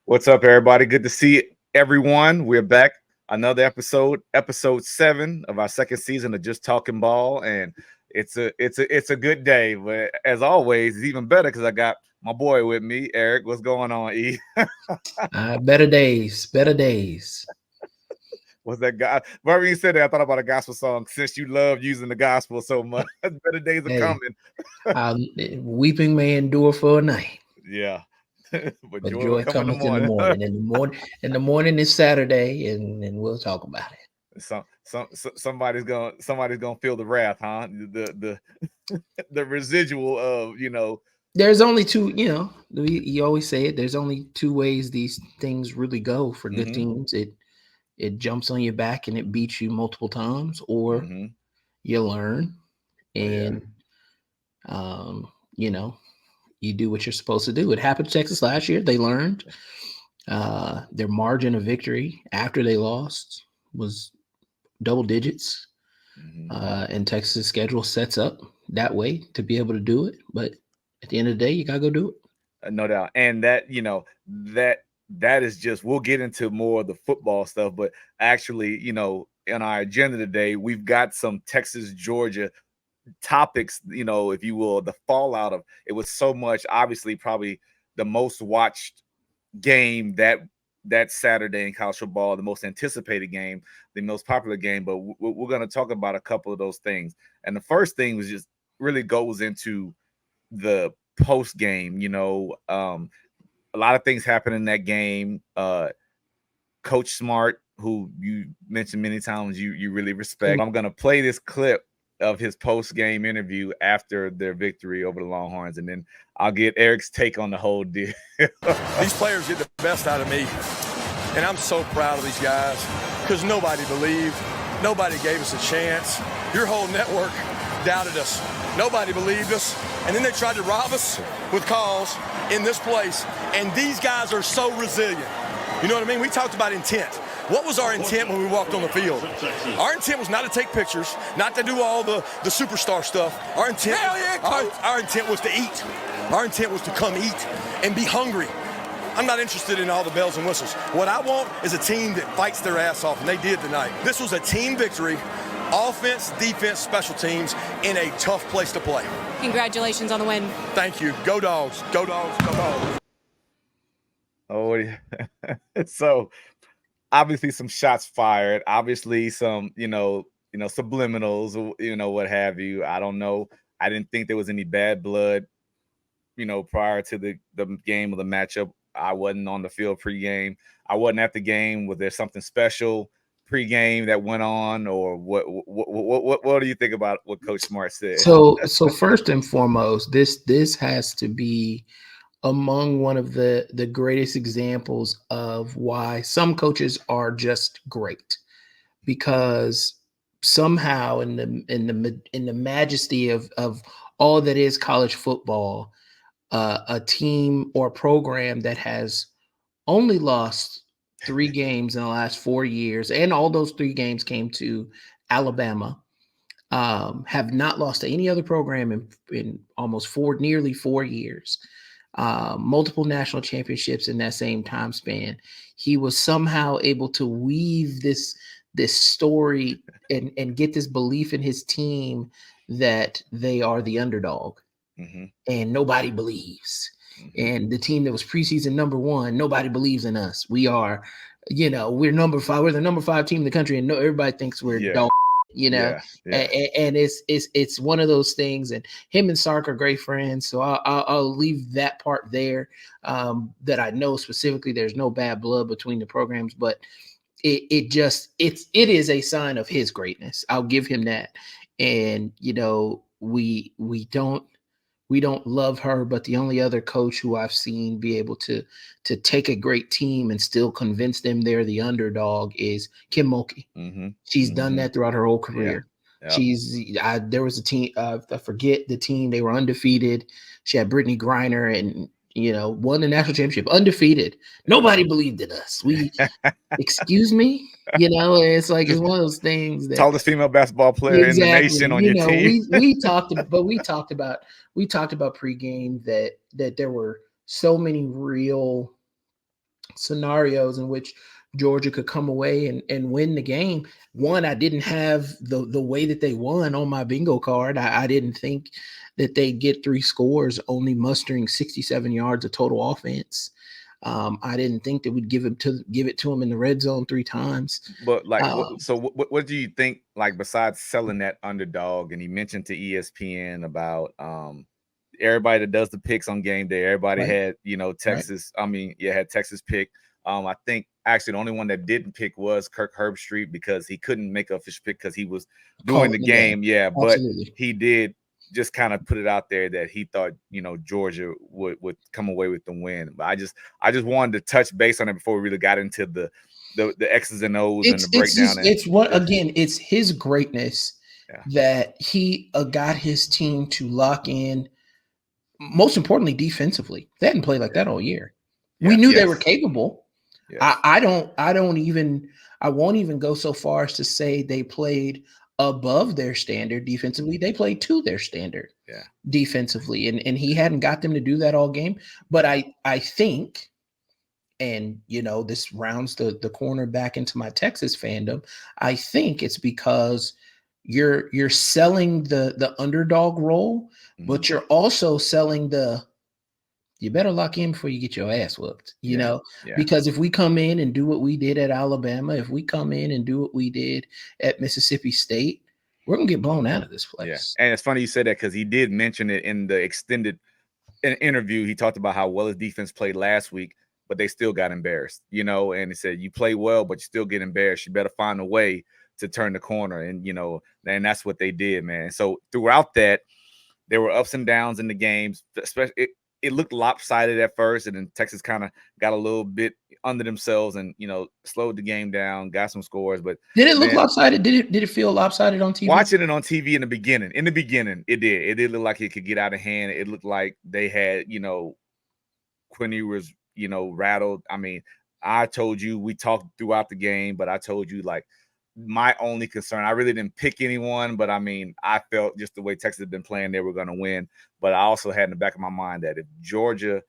What's up, everybody? Good to see everyone. We're back. Another episode 7 of our second season of Just Talking Ball, and it's a good day. But as always, it's even better because I got my boy with me, Eric. What's going on, E? Better days, better days. What's that guy? Whenever you said that, I thought about a gospel song. Since you love using the gospel so much, better days are Hey, coming. weeping may endure for a night, Yeah, but but joy will joy come in the cometh in the morning. morning. In the morning is Saturday, and we'll talk about it. Somebody's gonna feel the wrath, huh? The the residual of There's only two, you always say it. There's only two ways these things really go for good hmm teams. It jumps on your back and it beats you multiple times, or hmm you learn Oh yeah. and um, you know, you do what you're supposed to do. It happened to Texas last year. They learned. Their margin of victory after they lost was double digits, hmm and Texas' schedule sets up that way to be able to do it. But at the end of the day, you gotta go do it. No doubt. And that that is just, we'll get into more of the football stuff, but actually, in our agenda today, we've got some Texas Georgia topics, if you will, the fallout of it was so much, obviously, probably the most watched game that Saturday in college football, the most anticipated game, the most popular game. But we're going to talk about a couple of those things. And the first thing was just really goes into the post game. A lot of things happen in that game. Coach Smart, who you mentioned many times, you really respect. I'm going to play this clip of his post game interview after their victory over the Longhorns, and then I'll get Eric's take on the whole deal. These players get the best out of me, and I'm so proud of these guys because nobody believed, nobody gave us a chance. Your whole network doubted us. Nobody believed us, and then they tried to rob us with calls in this place, and these guys are so resilient. You know what I mean? We talked about intent. What was our intent when we walked on the field? Our intent was not to take pictures, not to do all the superstar stuff. Our intent, our intent was to eat. Our intent was to come eat and be hungry. I'm not interested in all the bells and whistles. What I want is a team that fights their ass off, and they did tonight. This was a team victory, offense, defense, special teams, in a tough place to play. Congratulations on the win. Thank you. Go Dogs. Go Dogs. Go Dogs. Oh, yeah. So obviously some shots fired, obviously some, subliminals, what have you. I don't know. I didn't think there was any bad blood, prior to the game or the matchup. I wasn't on the field pregame. I wasn't at the game. Was there something special pregame that went on, or what do you think about what Coach Smart said? So first and foremost, this has to be among one of the greatest examples of why some coaches are just great, because somehow in the majesty of all that is college football, a team or program that has only lost 3 games in the last 4 years, and all those 3 games came to Alabama, have not lost to any other program in almost nearly 4 years. Multiple national championships in that same time span. He was somehow able to weave this story and get this belief in his team that they are the underdog, Mm-hmm. and nobody believes. Mm-hmm. And the team that was preseason #1, nobody believes in us. We're number 5. We're the #5 team in the country, and everybody thinks we're dog. Yeah. And it's one of those things. And him and Sark are great friends, so I'll leave that part there. That I know specifically, there's no bad blood between the programs, but it is a sign of his greatness. I'll give him that. And we don't love her, but the only other coach who I've seen be able to take a great team and still convince them they're the underdog is Kim Mulkey. Mm-hmm. She's done that throughout her whole career. Yeah. There was a team, I forget the team, they were undefeated. She had Brittany Griner and won the national championship, undefeated. Nobody believed in us. Excuse me, it's like, it's one of those things that tallest female basketball player in the nation on your team. we talked about pregame that there were so many real scenarios in which Georgia could come away and win the game. One, I didn't have the way that they won on my bingo card. I didn't think that they'd get 3 scores, only mustering 67 yards of total offense. I didn't think that we'd give it to them in the red zone 3 times. But like, what do you think? Like, besides selling that underdog, and he mentioned to ESPN about everybody that does the picks on game day, everybody Right. had Texas. Right. I mean, had Texas pick. I think actually the only one that didn't pick was Kirk Herbstreit because he couldn't make a fish pick because he was doing the game. Yeah, but Absolutely. he did just kind of put it out there that he thought Georgia would come away with the win. But I just wanted to touch base on it before we really got into the X's and O's and the breakdown. It's his greatness that he got his team to lock in. Most importantly, defensively, they hadn't played like that all year. We knew they were capable. Yes. I won't even go so far as to say they played above their standard defensively. They played to their standard defensively, and he hadn't got them to do that all game. But I think, and this rounds the corner back into my Texas fandom, I think it's because you're selling the underdog role, but you're also selling you better lock in before you get your ass whooped, because if we come in and do what we did at Alabama, if we come in and do what we did at Mississippi State, we're going to get blown out of this place. And it's funny you said that because he did mention it in the extended interview. He talked about how well his defense played last week, but they still got embarrassed, and he said, you play well, but you still get embarrassed. You better find a way to turn the corner. And, and that's what they did, man. So throughout that, there were ups and downs in the games, especially it looked lopsided at first, and then Texas kind of got a little bit under themselves and slowed the game down, got some scores. But did it look lopsided? Did it feel lopsided on TV? Watching it on TV in the beginning, it did look like it could get out of hand. It looked like they had Quinn was rattled. I mean, I told you, we talked throughout the game, but I told you, like, my only concern, I really didn't pick anyone, but I mean, I felt just the way Texas had been playing, they were going to win. But I also had in the back of my mind that if Georgia,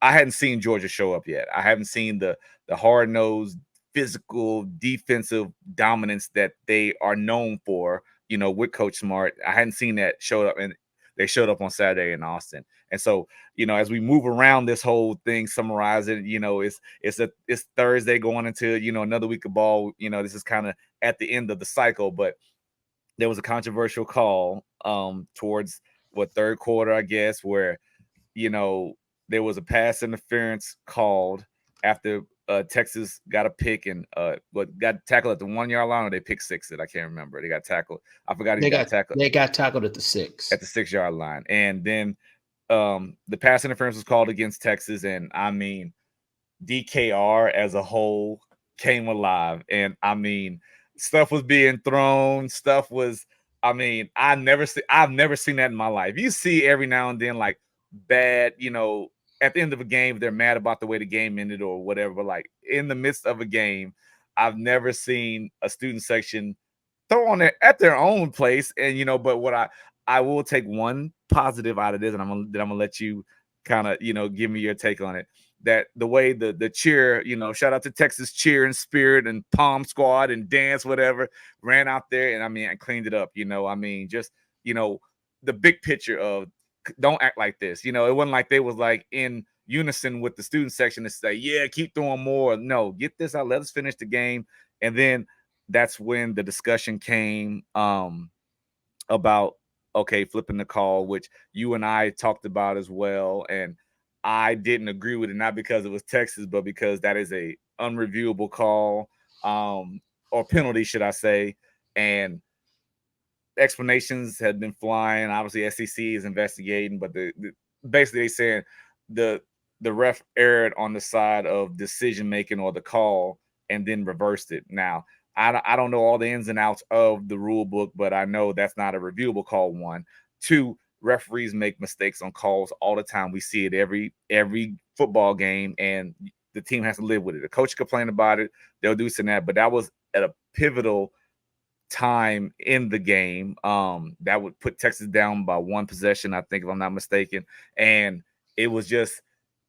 I hadn't seen Georgia show up yet. I haven't seen the hard-nosed, physical, defensive dominance that they are known for, with Coach Smart. I hadn't seen that show up, and they showed up on Saturday in Austin. And so, as we move around this whole thing, summarize it, it's Thursday going into, another week of ball. This is kind of at the end of the cycle, but there was a controversial call towards third quarter, I guess, where, there was a pass interference called after Texas got a pick and got tackled at the 1 yard line, or they picked six it. I can't remember. They got tackled. I forgot he got tackled. They got tackled at the 6. At the 6 yard line. And then the pass interference was called against Texas. And I mean, DKR as a whole came alive. And I mean, stuff was being thrown. Stuff was, I mean, I've never seen that in my life. You see every now and then, like, bad, at the end of a game, they're mad about the way the game ended or whatever. But like in the midst of a game, I've never seen a student section throw on it at their own place. And but what I will take one positive out of this, and I'm gonna let you kind of give me your take on it. That the way the cheer, shout out to Texas cheer and spirit and Palm Squad and dance, whatever, ran out there and I cleaned it up. I mean, just the big picture of don't act like this. It wasn't like they was like in unison with the student section to say, yeah, keep throwing more. No, get this out. Let us finish the game. And then that's when the discussion came about, okay, flipping the call, which you and I talked about as well. And I didn't agree with it, not because it was Texas, but because that is a unreviewable call or penalty, should I say. And explanations had been flying. Obviously, SEC is investigating, but basically they saying the ref erred on the side of decision making or the call and then reversed it. Now, I don't know all the ins and outs of the rule book, but I know that's not a reviewable call. 1, 2, referees make mistakes on calls all the time. We see it every football game, and the team has to live with it. The coach complain about it, they'll do some that, but that was at a pivotal time in the game that would put Texas down by 1 possession, I think, if I'm not mistaken. And it was just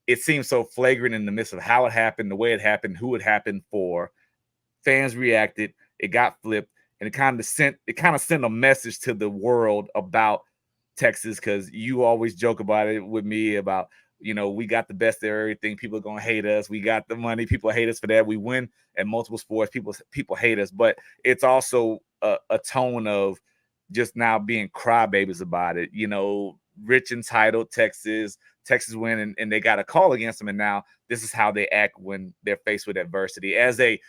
it seems so flagrant in the midst of how it happened, the way it happened, who it happened for. Fans reacted, it got flipped, and it kind of sent a message to the world about Texas, because you always joke about it with me about, we got the best of everything. People are gonna hate us. We got the money. People hate us for that. We win at multiple sports. People hate us, but it's also a tone of just now being crybabies about it. Rich entitled Texas win, and they got a call against them, and now this is how they act when they're faced with adversity as a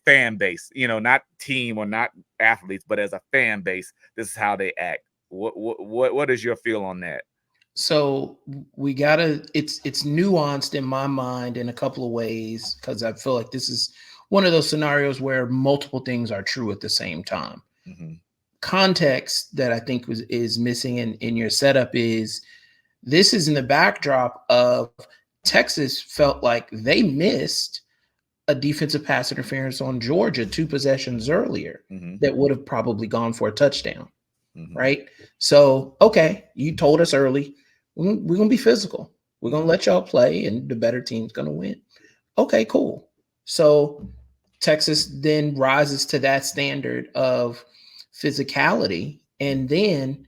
fan base. Not team or not athletes, but as a fan base, this is how they act. What is your feel on that? So we gotta, it's nuanced in my mind in a couple of ways, because I feel like this is one of those scenarios where multiple things are true at the same time. Mm-hmm. Context that I think is missing in your setup is this is in the backdrop of Texas felt like they missed a defensive pass interference on Georgia 2 possessions earlier that would have probably gone for a touchdown. Right? So, okay, you told us early, we're going to be physical. We're going to let y'all play, and the better team's going to win. Okay, cool. So Texas then rises to that standard of physicality. And then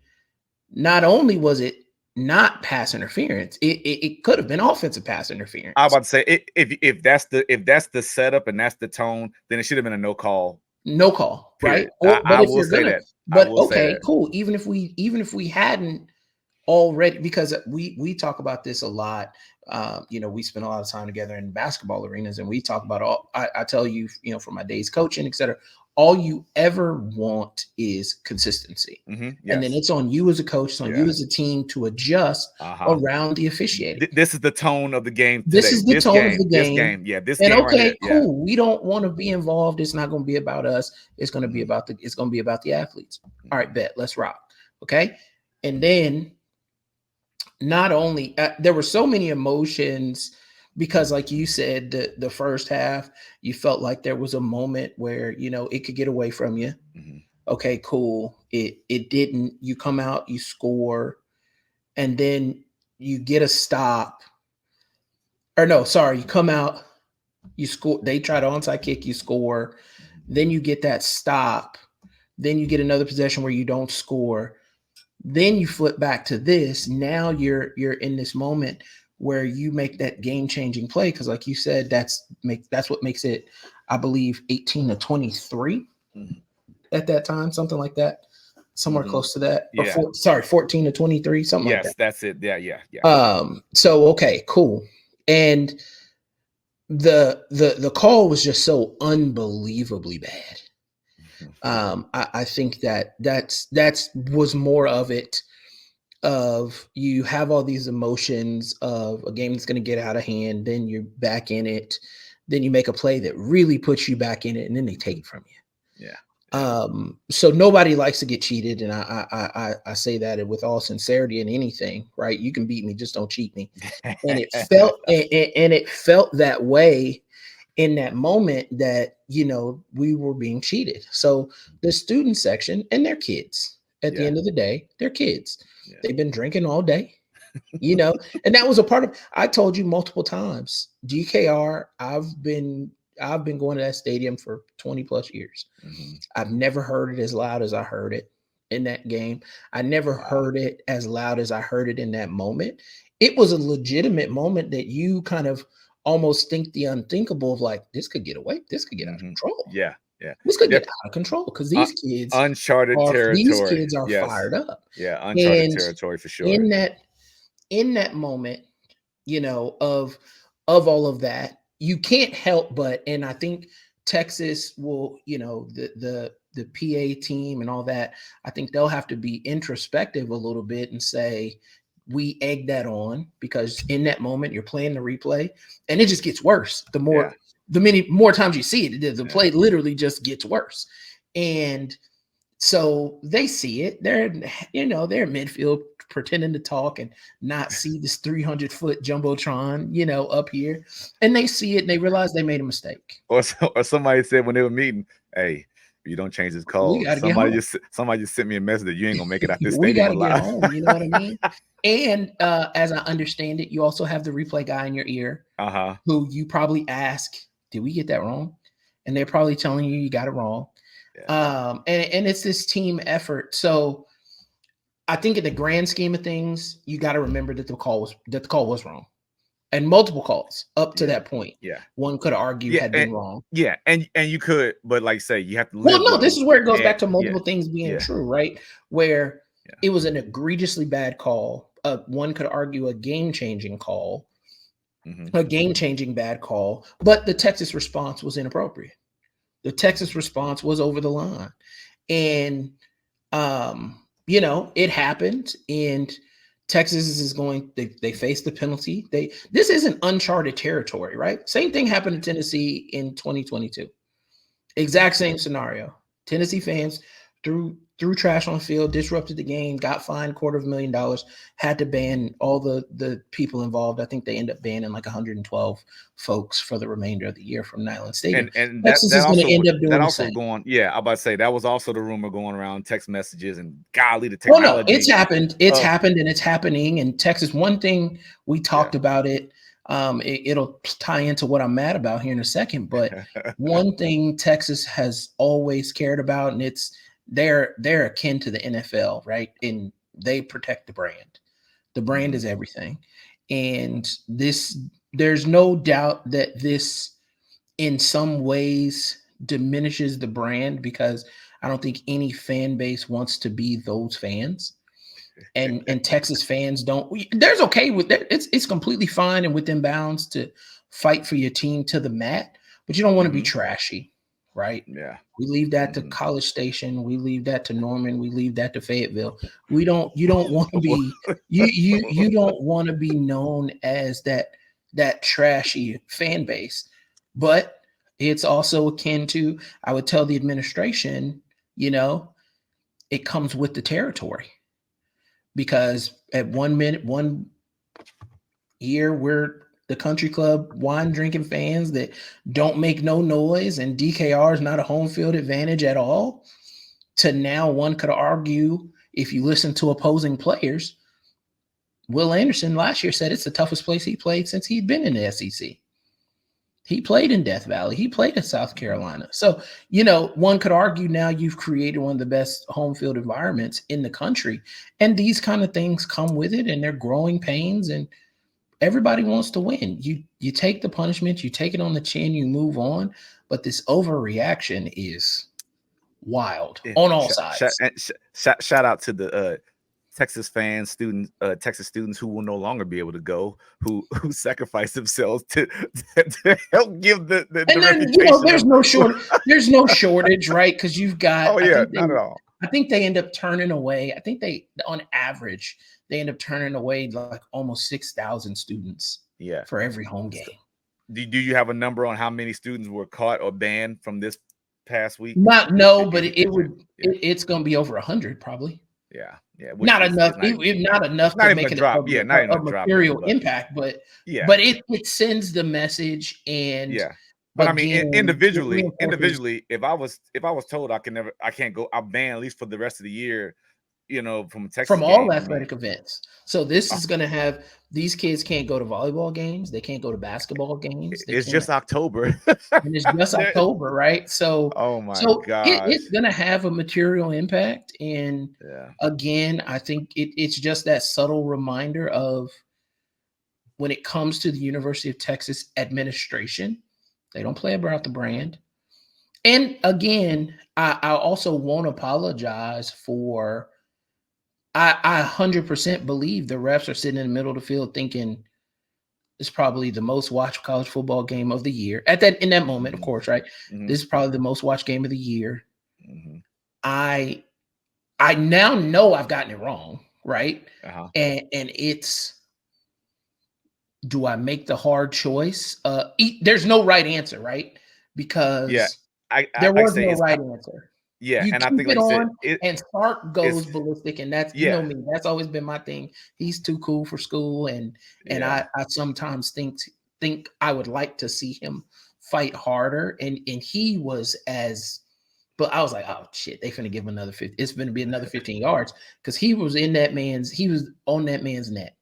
not only was it not pass interference, it could have been offensive pass interference. I was about to say, if that's the setup and that's the tone, then it should have been a no call. No call, period. Right? I will say that. But okay, cool. Even if we hadn't already, because we talk about this a lot. We spend a lot of time together in basketball arenas, and we talk about I tell you, from my days coaching, etc. All you ever want is consistency. Yes. And then it's on you as a coach, it's on you as a team to adjust around the officiating. This is the tone of the game today. This is the tone of the game. This game. Yeah, this and game okay, right cool. We don't want to be involved. It's not going to be about us. It's going to be about the athletes. All right, bet. Let's rock. Okay. And then not only there were so many emotions, because like you said, the first half, you felt like there was a moment where, it could get away from you. Okay, cool. It didn't. You come out, you score, and then you get a stop. Or no, sorry, you come out, you score. They try to onside kick, you score. Then you get that stop. Then you get another possession where you don't score. Then you flip back to this. Now you're in this moment where you make that game-changing play, because like you said, that's what makes it, I believe, 18-23 at that time, something like that, somewhere close to that. Yeah. 14-23, something like that. Yes, that's it. Yeah. So okay, cool. And the call was just so unbelievably bad. I think that's was more of it. Of you have all these emotions of a game that's going to get out of hand, then you're back in it, then you make a play that really puts you back in it, and then they take it from you. Yeah. So nobody likes to get cheated, and I say that with all sincerity in anything, right? You can beat me, just don't cheat me. And it felt and it felt that way in that moment, that we were being cheated. So the student section, and they're kids. At the end of the day, they're kids. Yeah. They've been drinking all day, and that was a part of. I told you multiple times, GKR. I've been going to that stadium for 20 plus years. I've never heard it as loud as I heard it in that game. I never heard it as loud as I heard it in that moment. It was a legitimate moment that you kind of almost think the unthinkable of, like, this could get away. This could get out of control. Yeah. This could get out of control, because these kids uncharted territory. These kids are fired up. Yeah, uncharted territory for sure. In that moment, of all of that, you can't help but, and I think Texas will, the PA team and all that, I think they'll have to be introspective a little bit and say, we egg that on, because in that moment you're playing the replay and it just gets worse. The many more times you see it, the play literally just gets worse. And so they see it. They're midfield pretending to talk and not see this 300-foot jumbotron, up here. And they see it and they realize they made a mistake. Or somebody said when they were meeting, hey, You don't change this We call. got to get home. Somebody just sent me a message that you ain't gonna make it out this We got stadium to get alive. home. You know what I mean? And as I understand it, you also have the replay guy in your ear who you probably ask, did we get that wrong? And they're probably telling you got it wrong. Yeah. And it's this team effort. So I think in the grand scheme of things, you got to remember that the call was wrong. And multiple calls up to that point. Yeah. One could argue had been wrong. Yeah. And you could, but like say, you have to live. Well, no, this is where it goes back to multiple things being true, right? Where it was an egregiously bad call. One could argue a game-changing call, a game-changing bad call, but the Texas response was inappropriate. The Texas response was over the line. And, you know, it happened. And Texas is going, they face the penalty. This isn't uncharted territory, right? Same thing happened in Tennessee in 2022. Exact same scenario. Tennessee fans threw trash on the field, disrupted the game, got fined $250,000, had to ban all the people involved. I think they end up banning like 112 folks for the remainder of the year from Neyland Stadium. And Texas is going to end up doing the same. I'm about to say that was also the rumor going around text messages and golly, the technology. Oh no, it's happened. It's happened and it's happening. And Texas, one thing we talked about it. It'll tie into what I'm mad about here in a second. But one thing Texas has always cared about, and they're akin to the NFL, right? And they protect the brand. The brand is everything. And there's no doubt that this in some ways diminishes the brand, because I don't think any fan base wants to be those fans. And Texas fans don't. There's okay with that. It's completely fine and within bounds to fight for your team to the mat, but you don't want to be trashy, right? Yeah. We leave that to College Station. We leave that to Norman. We leave that to Fayetteville. You don't want to be you don't want to be known as that trashy fan base. But it's also akin to, I would tell the administration, you know, it comes with the territory. Because at 1 year, we're the country club wine drinking fans that don't make no noise, and DKR is not a home field advantage at all. To now, one could argue, if you listen to opposing players, Will Anderson last year said it's the toughest place he played since he'd been in the SEC. He played in Death Valley. He played in South Carolina. So, you know, one could argue now you've created one of the best home field environments in the country. And these kind of things come with it, and they're growing pains, and everybody wants to win. You take the punishment, you take it on the chin, you move on. But this overreaction is wild on all sides. Shout out to the Texas fans, Texas students who will no longer be able to go, who sacrifice themselves to help give the and then, you know, there's no shortage, right? Because you've got not at all. I think they end up turning away. I think on average, they end up turning away like almost 6,000 students for every home game. Do you have a number on how many students were caught or banned from this past week? But it's going to be over 100 probably. Yeah. Not enough to make it a material impact, but it sends the message. And but again, I mean, individually, if I was told I can't go, I'll ban at least for the rest of the year, you know, from Texas, from all athletic events. So this is going to have, these kids can't go to volleyball games. They can't go to basketball games. It's just October. And it's just October, right? So, God, it's going to have a material impact. And again, I think it's just that subtle reminder of, when it comes to the University of Texas administration, they don't play about the brand. And again, I also won't apologize for, I 100% believe the refs are sitting in the middle of the field thinking it's probably the most watched college football game of the year. In that moment, of course, right? This is probably the most watched game of the year. I now know I've gotten it wrong, right? And it's, do I make the hard choice? There's no right answer, right? Because there was no right answer. Yeah, and I think, like I said, and Sark goes ballistic, and that's, you know me, that's always been my thing. He's too cool for school, and I sometimes think I would like to see him fight harder, and he was as But I was like, oh shit, they finna give him another 50. It's gonna be another 15 yards because he was on that man's neck.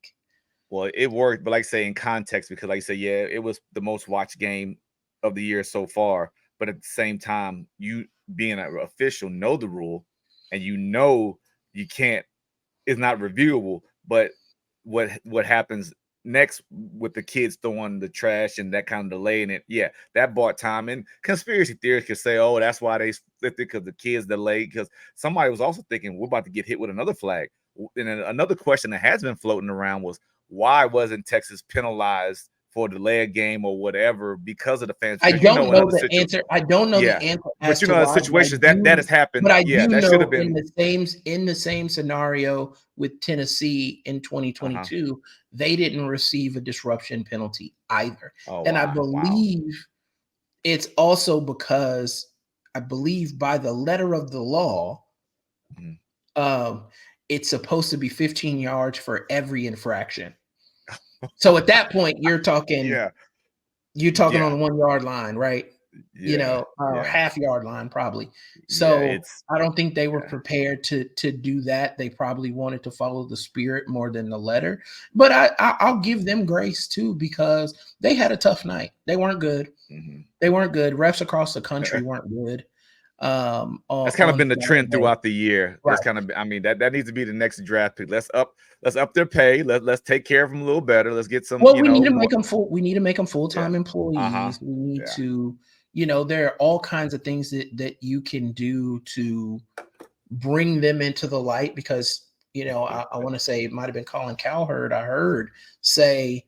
Well, it worked, but like I say, in context, because like I say, yeah, it was the most watched game of the year so far. But at the same time, you being an official know the rule, and you can't. It's not reviewable. But what happens next with the kids throwing the trash and that kind of delay in it? Yeah, that bought time. And conspiracy theorists could say, "Oh, that's why they flipped it because the kids delayed." Because somebody was also thinking we're about to get hit with another flag. And then another question that has been floating around was, why wasn't Texas penalized for delay a game or whatever because of the fans? I Because don't know the situation, answer. I don't know the yeah, answer but as to the why. situations that has happened, But I yeah, do that should know have been in the same scenario with Tennessee in 2022, they didn't receive a disruption penalty either. Oh And I wow. believe it's also because I believe by the letter of the law, Mhm. it's supposed to be 15 yards for every infraction. So at that point, you're talking Yeah, on yeah, the 1 yard line, right? yeah, Or yeah, half yard line probably. yeah. So It's I don't think they were yeah. prepared to do that. They probably wanted to follow the spirit more than the letter. But I'll give them grace too because they had a tough night. They weren't good. Mhm. They weren't good. Refs across the country weren't good. That's kind of On been the trend Saturday. throughout the year. Right. That's kind of, I mean, that needs to be the next draft pick. Let's up their pay. Let's take care of them a little better. Let's get some, Well, we need to make more. them full. We need to make them Yeah. full-time employees. We need Yeah. to, there are all kinds of things that you can do to bring them into the light because, I want to say it might have been Colin Cowherd. I heard say,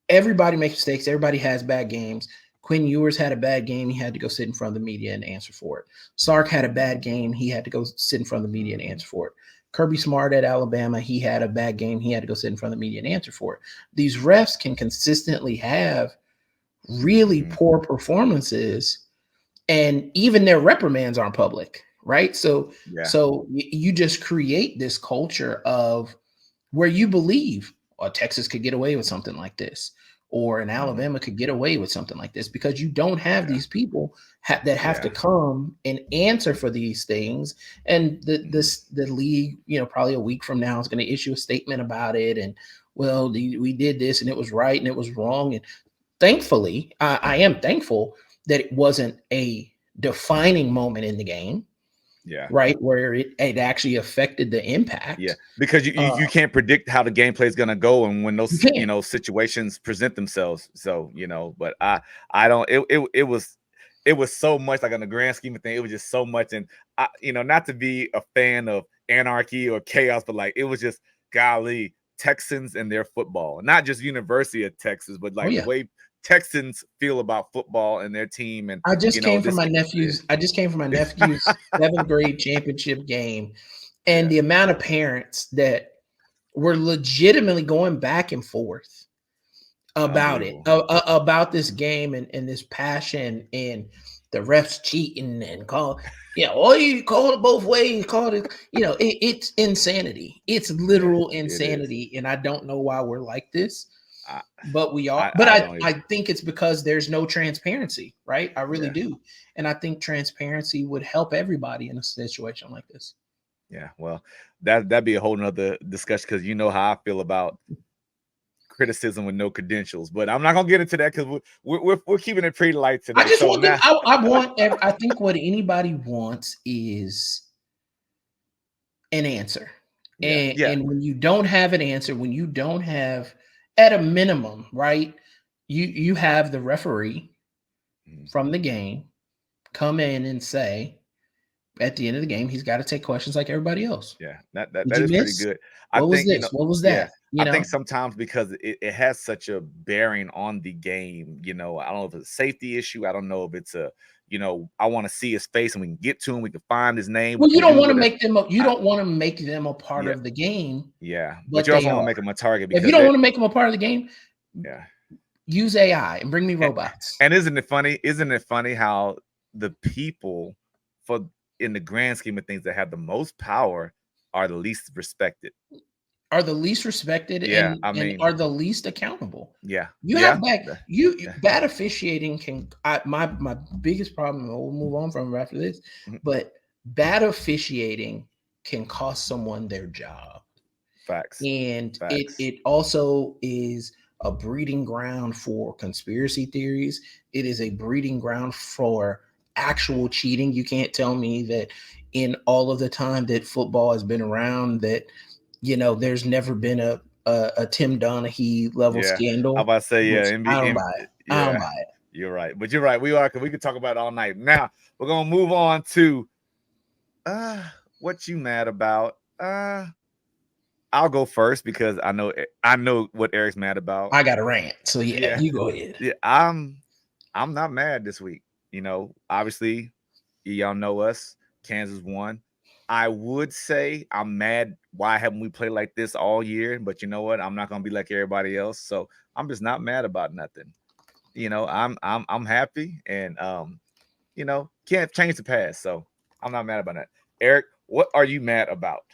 everybody makes mistakes. Everybody has bad games. Quinn Ewers had a bad game. He had to go sit in front of the media and answer for it. Sark had a bad game. He had to go sit in front of the media and answer for it. Kirby Smart at Alabama, he had a bad game. He had to go sit in front of the media and answer for it. These refs can consistently have really poor performances, and even their reprimands aren't public, right? So, Yeah. You just create this culture of where you believe, Texas could get away with something like this, or an Alabama could get away with something like this because you don't have these people that have to come and answer for these things. And the league, probably a week from now is going to issue a statement about it. And well, we did this and it was right and it was wrong. And thankfully, I am thankful that it wasn't a defining moment in the game. Yeah. Right, where it actually affected the impact. Yeah, because you can't predict how the gameplay is going to go and when those situations present themselves. So but I don't. It was so much, like, on the grand scheme of things. It was just so much, and not to be a fan of anarchy or chaos, but like it was just, golly, Texans and their football, not just University of Texas, but like the way Texans feel about football and their team. And I just came from my nephew's. I just came from my nephew's 7th grade championship game, and the amount of parents that were legitimately going back and forth about it, about this game and this passion and the refs cheating and you call it both ways, call it, it's insanity. It's literal insanity, and I don't know why we're like this. But we are. But I think it's because there's no transparency, right? I really do. And I think transparency would help everybody in a situation like this. Yeah, well, that'd be a whole nother discussion because you know how I feel about criticism with no credentials. But I'm not gonna get into that because we're keeping it pretty light today. I think what anybody wants is an answer. And when you don't have an answer, when you don't have, at a minimum, right? You have the referee from the game come in and say, at the end of the game, he's got to take questions like everybody else. Yeah, that is pretty good. What was this? What was that? I think sometimes because it has such a bearing on the game, I don't know if it's a safety issue. I don't know if it's a, I want to see his face and we can get to him. We can find his name. Well, you don't want to make them. You don't want to make them a part of the game. Yeah, but you also want to make them a target. If you don't want to make them a part of the game, use AI and bring me robots. And isn't it funny? Isn't it funny how the people in the grand scheme of things that have the most power are the least respected? are the least respected Yeah, I and mean, are the least accountable. yeah, You yeah, have back yeah. bad officiating can my biggest problem, and we'll move on from it after this, Mhm. but bad officiating can cost someone their job. Facts, And it facts. it also is a breeding ground for conspiracy theories. It is a breeding ground for actual cheating. You can't tell me that in all of the time that football has been around that there's never been a Tim Donaghy level Yeah, I scandal, about to say, yeah, which I don't buy it. I don't yeah, buy it. you're right. But you're right. We could talk about it all night. Now we're gonna move on to what you mad about. I'll go first because I know what Eric's mad about. I got a rant. So yeah, Yeah, you go ahead. yeah. I'm not mad this week. Obviously, y'all know us. Kansas won. I would say I'm mad. Why haven't we played like this all year? But you know what? I'm not gonna be like everybody else. So I'm just not mad about nothing. I'm happy and can't change the past. So I'm not mad about that. Eric, what are you mad about?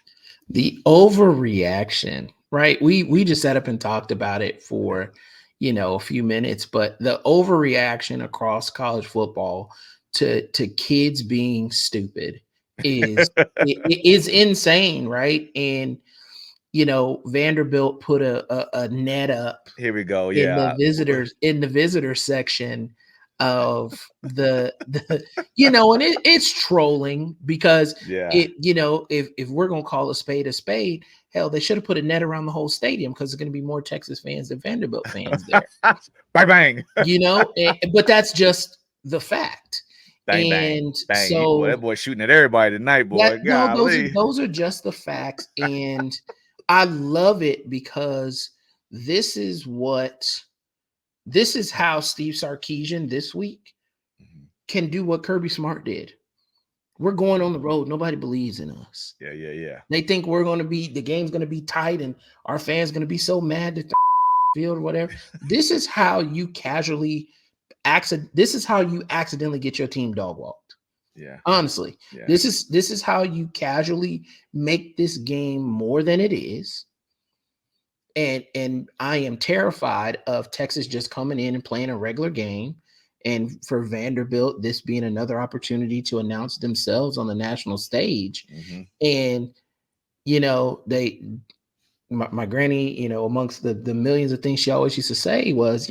The overreaction, right? We just sat up and talked about it for a few minutes, but the overreaction across college football to kids being stupid it is insane, right? And Vanderbilt put a net up Here we go. in Yeah. the visitor section of the and it's trolling because Yeah. if we're gonna call a spade, hell, they should have put a net around the whole stadium because there's gonna be more Texas fans than Vanderbilt fans there. Bang bang. But that's just the fact. Bang bang. And Bang. Boy, so that boy shooting at everybody tonight, boy. Golly. those are just the facts. And I love it because this is how Steve Sarkisian this week can do what Kirby Smart did. We're going on the road. Nobody believes in us. Yeah. They think the game's going to be tight and our fans going to be so mad that the field or whatever. This is how you accidentally get your team dog walked. Yeah. Honestly, Yeah. this is how you casually make this game more than it is. And I am terrified of Texas just coming in and playing a regular game, and for Vanderbilt, this being another opportunity to announce themselves on the national stage. Mm-hmm. And my granny, amongst the millions of things she always used to say was,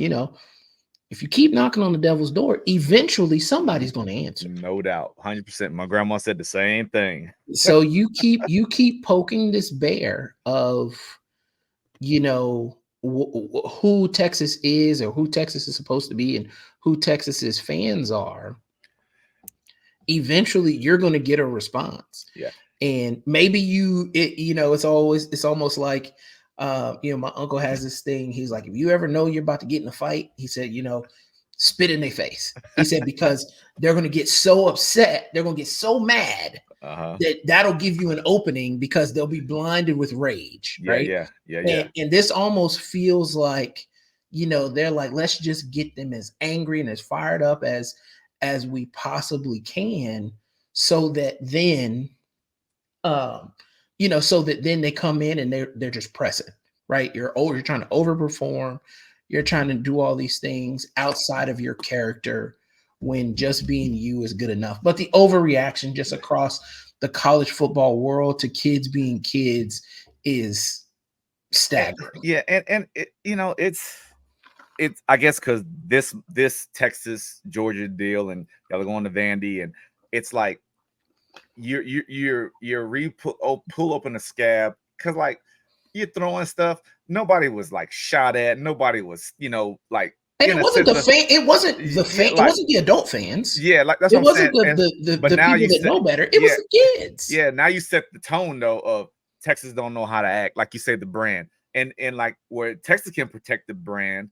if you keep knocking on the devil's door, eventually somebody's going to answer. No doubt, 100%. My grandma said the same thing. So you keep poking this bear of who Texas is or who Texas is supposed to be and who Texas's fans are. Eventually you're going to get a response. Yeah. And maybe it's almost like my uncle has this thing. He's like, if you ever know you're about to get in a fight, he said, spit in their face. He said, because they're going to get so upset, they're going to get so mad that'll give you an opening because they'll be blinded with rage. Yeah, right? Yeah. And this almost feels like, they're like, let's just get them as angry and as fired up as we possibly can, so that then, they come in and they're just pressing, right? You're trying to overperform. You're trying to do all these things outside of your character when just being you is good enough. But the overreaction just across the college football world to kids being kids is staggering. Yeah, and it's I guess because this Texas Georgia deal and y'all are going to Vandy, and it's like you're pull open a scab because like you're throwing stuff. Nobody was like shot at. Nobody was like. And it wasn't the fan. It wasn't the fan. It wasn't the adult fans. Yeah, like that's it what I'm saying. The people that know better. It was the kids. Yeah, now you set the tone though of Texas don't know how to act. Like you say, the brand and like where Texas can protect the brand.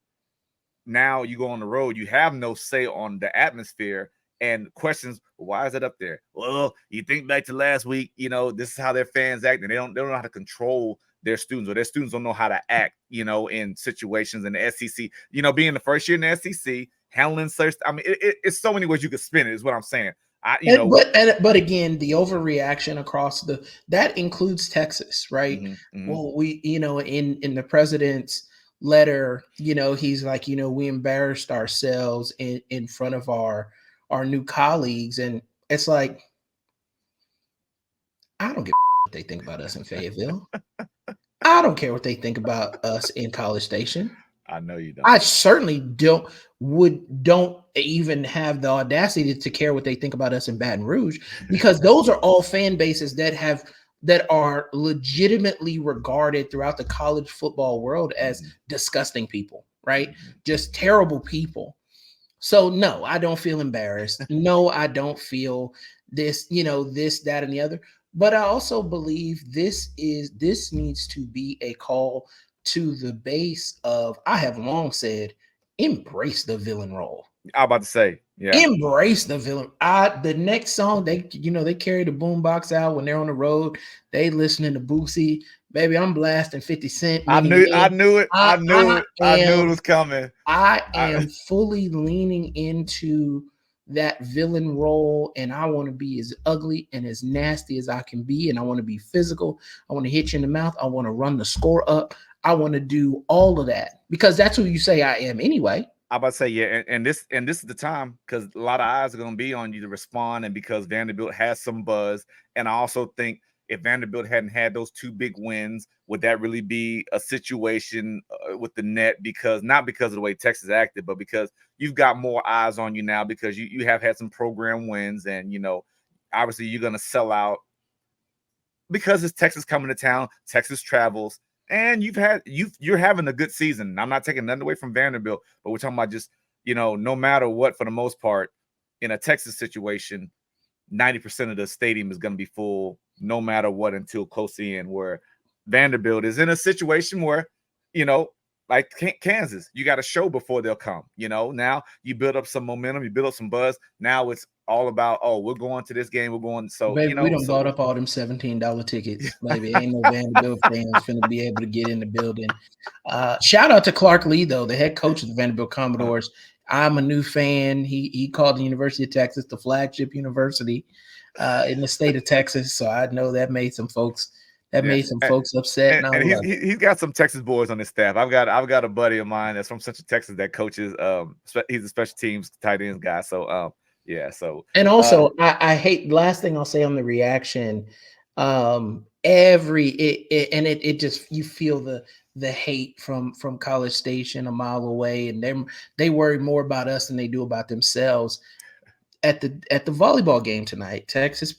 Now you go on the road, you have no say on the atmosphere and questions. Why is it up there? Well, you think back to last week. This is how their fans act, and they don't know how to control their students, or their students don't know how to act, in situations in the SEC, being the first year in the SEC, handling search. I mean, it's so many ways you could spin it, is what I'm saying. But again, the overreaction across that includes Texas, right? Well, we in the president's letter, he's like, we embarrassed ourselves in front of our new colleagues, and it's like, I don't give what they think about us in Fayetteville. I don't care what they think about us in College Station. I know you don't. I certainly don't even have the audacity to care what they think about us in Baton Rouge, because those are all fan bases that are legitimately regarded throughout the college football world as disgusting people, right? Just terrible people. So no, I don't feel embarrassed. No, I don't feel this, this, that, and the other. But I also believe this needs to be a call to the base of, I have long said, embrace the villain role. I'm about to say, yeah. Embrace the villain. The next song, they carry the boombox out when they're on the road. They listening to Boosie. Baby, I'm blasting 50 Cent. I knew it. I knew it was coming. I am fully leaning into that villain role, and I want to be as ugly and as nasty as I can be, and I want to be physical. I want to hit you in the mouth. I want to run the score up. I want to do all of that because that's who you say I am anyway. I'm about to say, yeah, and this is the time, because a lot of eyes are going to be on you to respond, and because Vanderbilt has some buzz. And I also think if Vanderbilt hadn't had those 2 big wins, would that really be a situation with the net? Because not because of the way Texas acted, but because you've got more eyes on you now, because you have had some program wins, and obviously you're going to sell out because it's Texas coming to town. Texas travels. And you're having a good season. I'm not taking nothing away from Vanderbilt, but we're talking about just, no matter what, for the most part, in a Texas situation, 90% of the stadium is going to be full no matter what until close to the end, where Vanderbilt is in a situation where, like Kansas, you got to show before they'll come. Now you build up some momentum, you build up some buzz. Now it's all about, we're going to this game, we're going. So, baby, we done bought up all them $17 tickets. Maybe ain't no Vanderbilt fans finna be able to get in the building. Shout out to Clark Lee, though, the head coach of the Vanderbilt Commodores. I'm a new fan. He called the University of Texas the flagship university in the state of Texas. So I know that made some folks. Made some folks upset. And he's got some Texas boys on his staff. I've got a buddy of mine that's from Central Texas that coaches. He's a special teams tight ends guy. So yeah. So and also I hate. Last thing I'll say on the reaction. It just, you feel the hate from College Station a mile away, and they worry more about us than they do about themselves. At the volleyball game tonight, Texas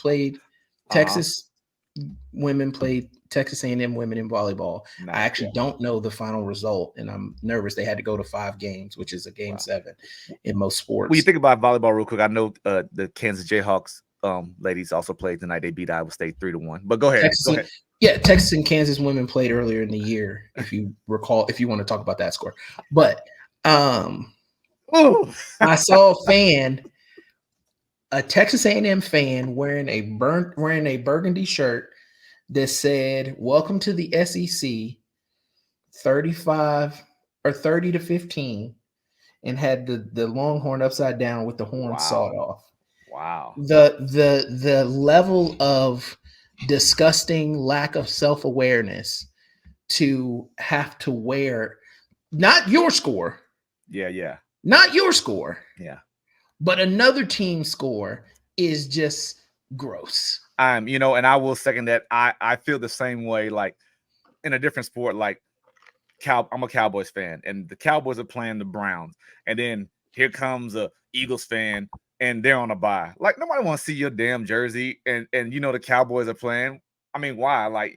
women played Texas A&M women in volleyball. Nice. I actually don't know the final result, and I'm nervous. They had to go to 5 games, which is a game 7 in most sports. When you think about volleyball real quick, I know the Kansas Jayhawks ladies also played tonight. They beat Iowa State 3-1. But go ahead. Texas and Kansas women played earlier in the year, if you recall, if you want to talk about that score. But I saw a Texas A&M fan wearing a burgundy shirt that said, "Welcome to the SEC, 35 or 30 to 15," and had the Longhorn upside down with the horn sawed off. Wow. The level of disgusting lack of self-awareness to have to wear not your score. Yeah. Not your score. Yeah. But another team's score is just gross. And I will second that. I feel the same way, like in a different sport, like I'm a Cowboys fan, and the Cowboys are playing the Browns, and then here comes a Eagles fan, and they're on a bye. Like, nobody wants to see your damn jersey, and the Cowboys are playing. I mean, why? Like,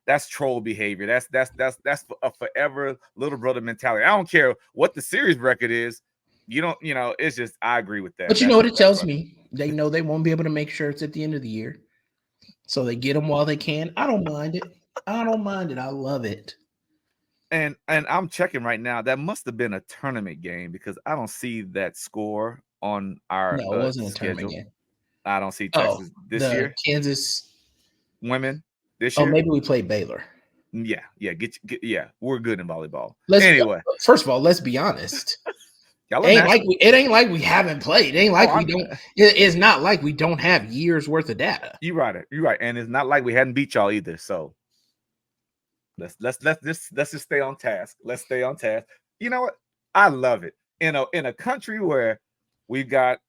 that's troll behavior. That's a forever little brother mentality. I don't care what the series record is. It's just, I agree with that. But you know what it tells me? They know they won't be able to make shirts at the end of the year, so they get them while they can. I don't mind it. I love it. And I'm checking right now. That must have been a tournament game, because I don't see that score on our No, it wasn't a schedule. tournament game. I don't see Texas this year. Kansas women this year. Oh, maybe we played Baylor. Yeah. We're good in volleyball. Anyway, first of all, let's be honest. Y'all It ain't like we haven't played. It ain't like we don't. It's not like we don't have years worth of data. You're right, and it's not like we hadn't beat y'all either. So let's just stay on task. Let's stay on task. You know what? I love it. In a country where we've got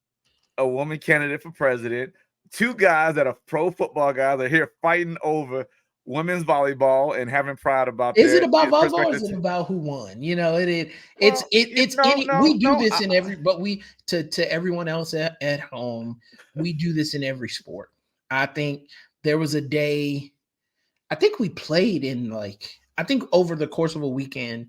a woman candidate for president, two guys that are pro football guys are here fighting over women's volleyball and having pride about. Is it about volleyball or is it about who won? You know, we do this in every, but we to everyone else at home, we do this in every sport. I think there was a day, I think we played in I think over the course of a weekend,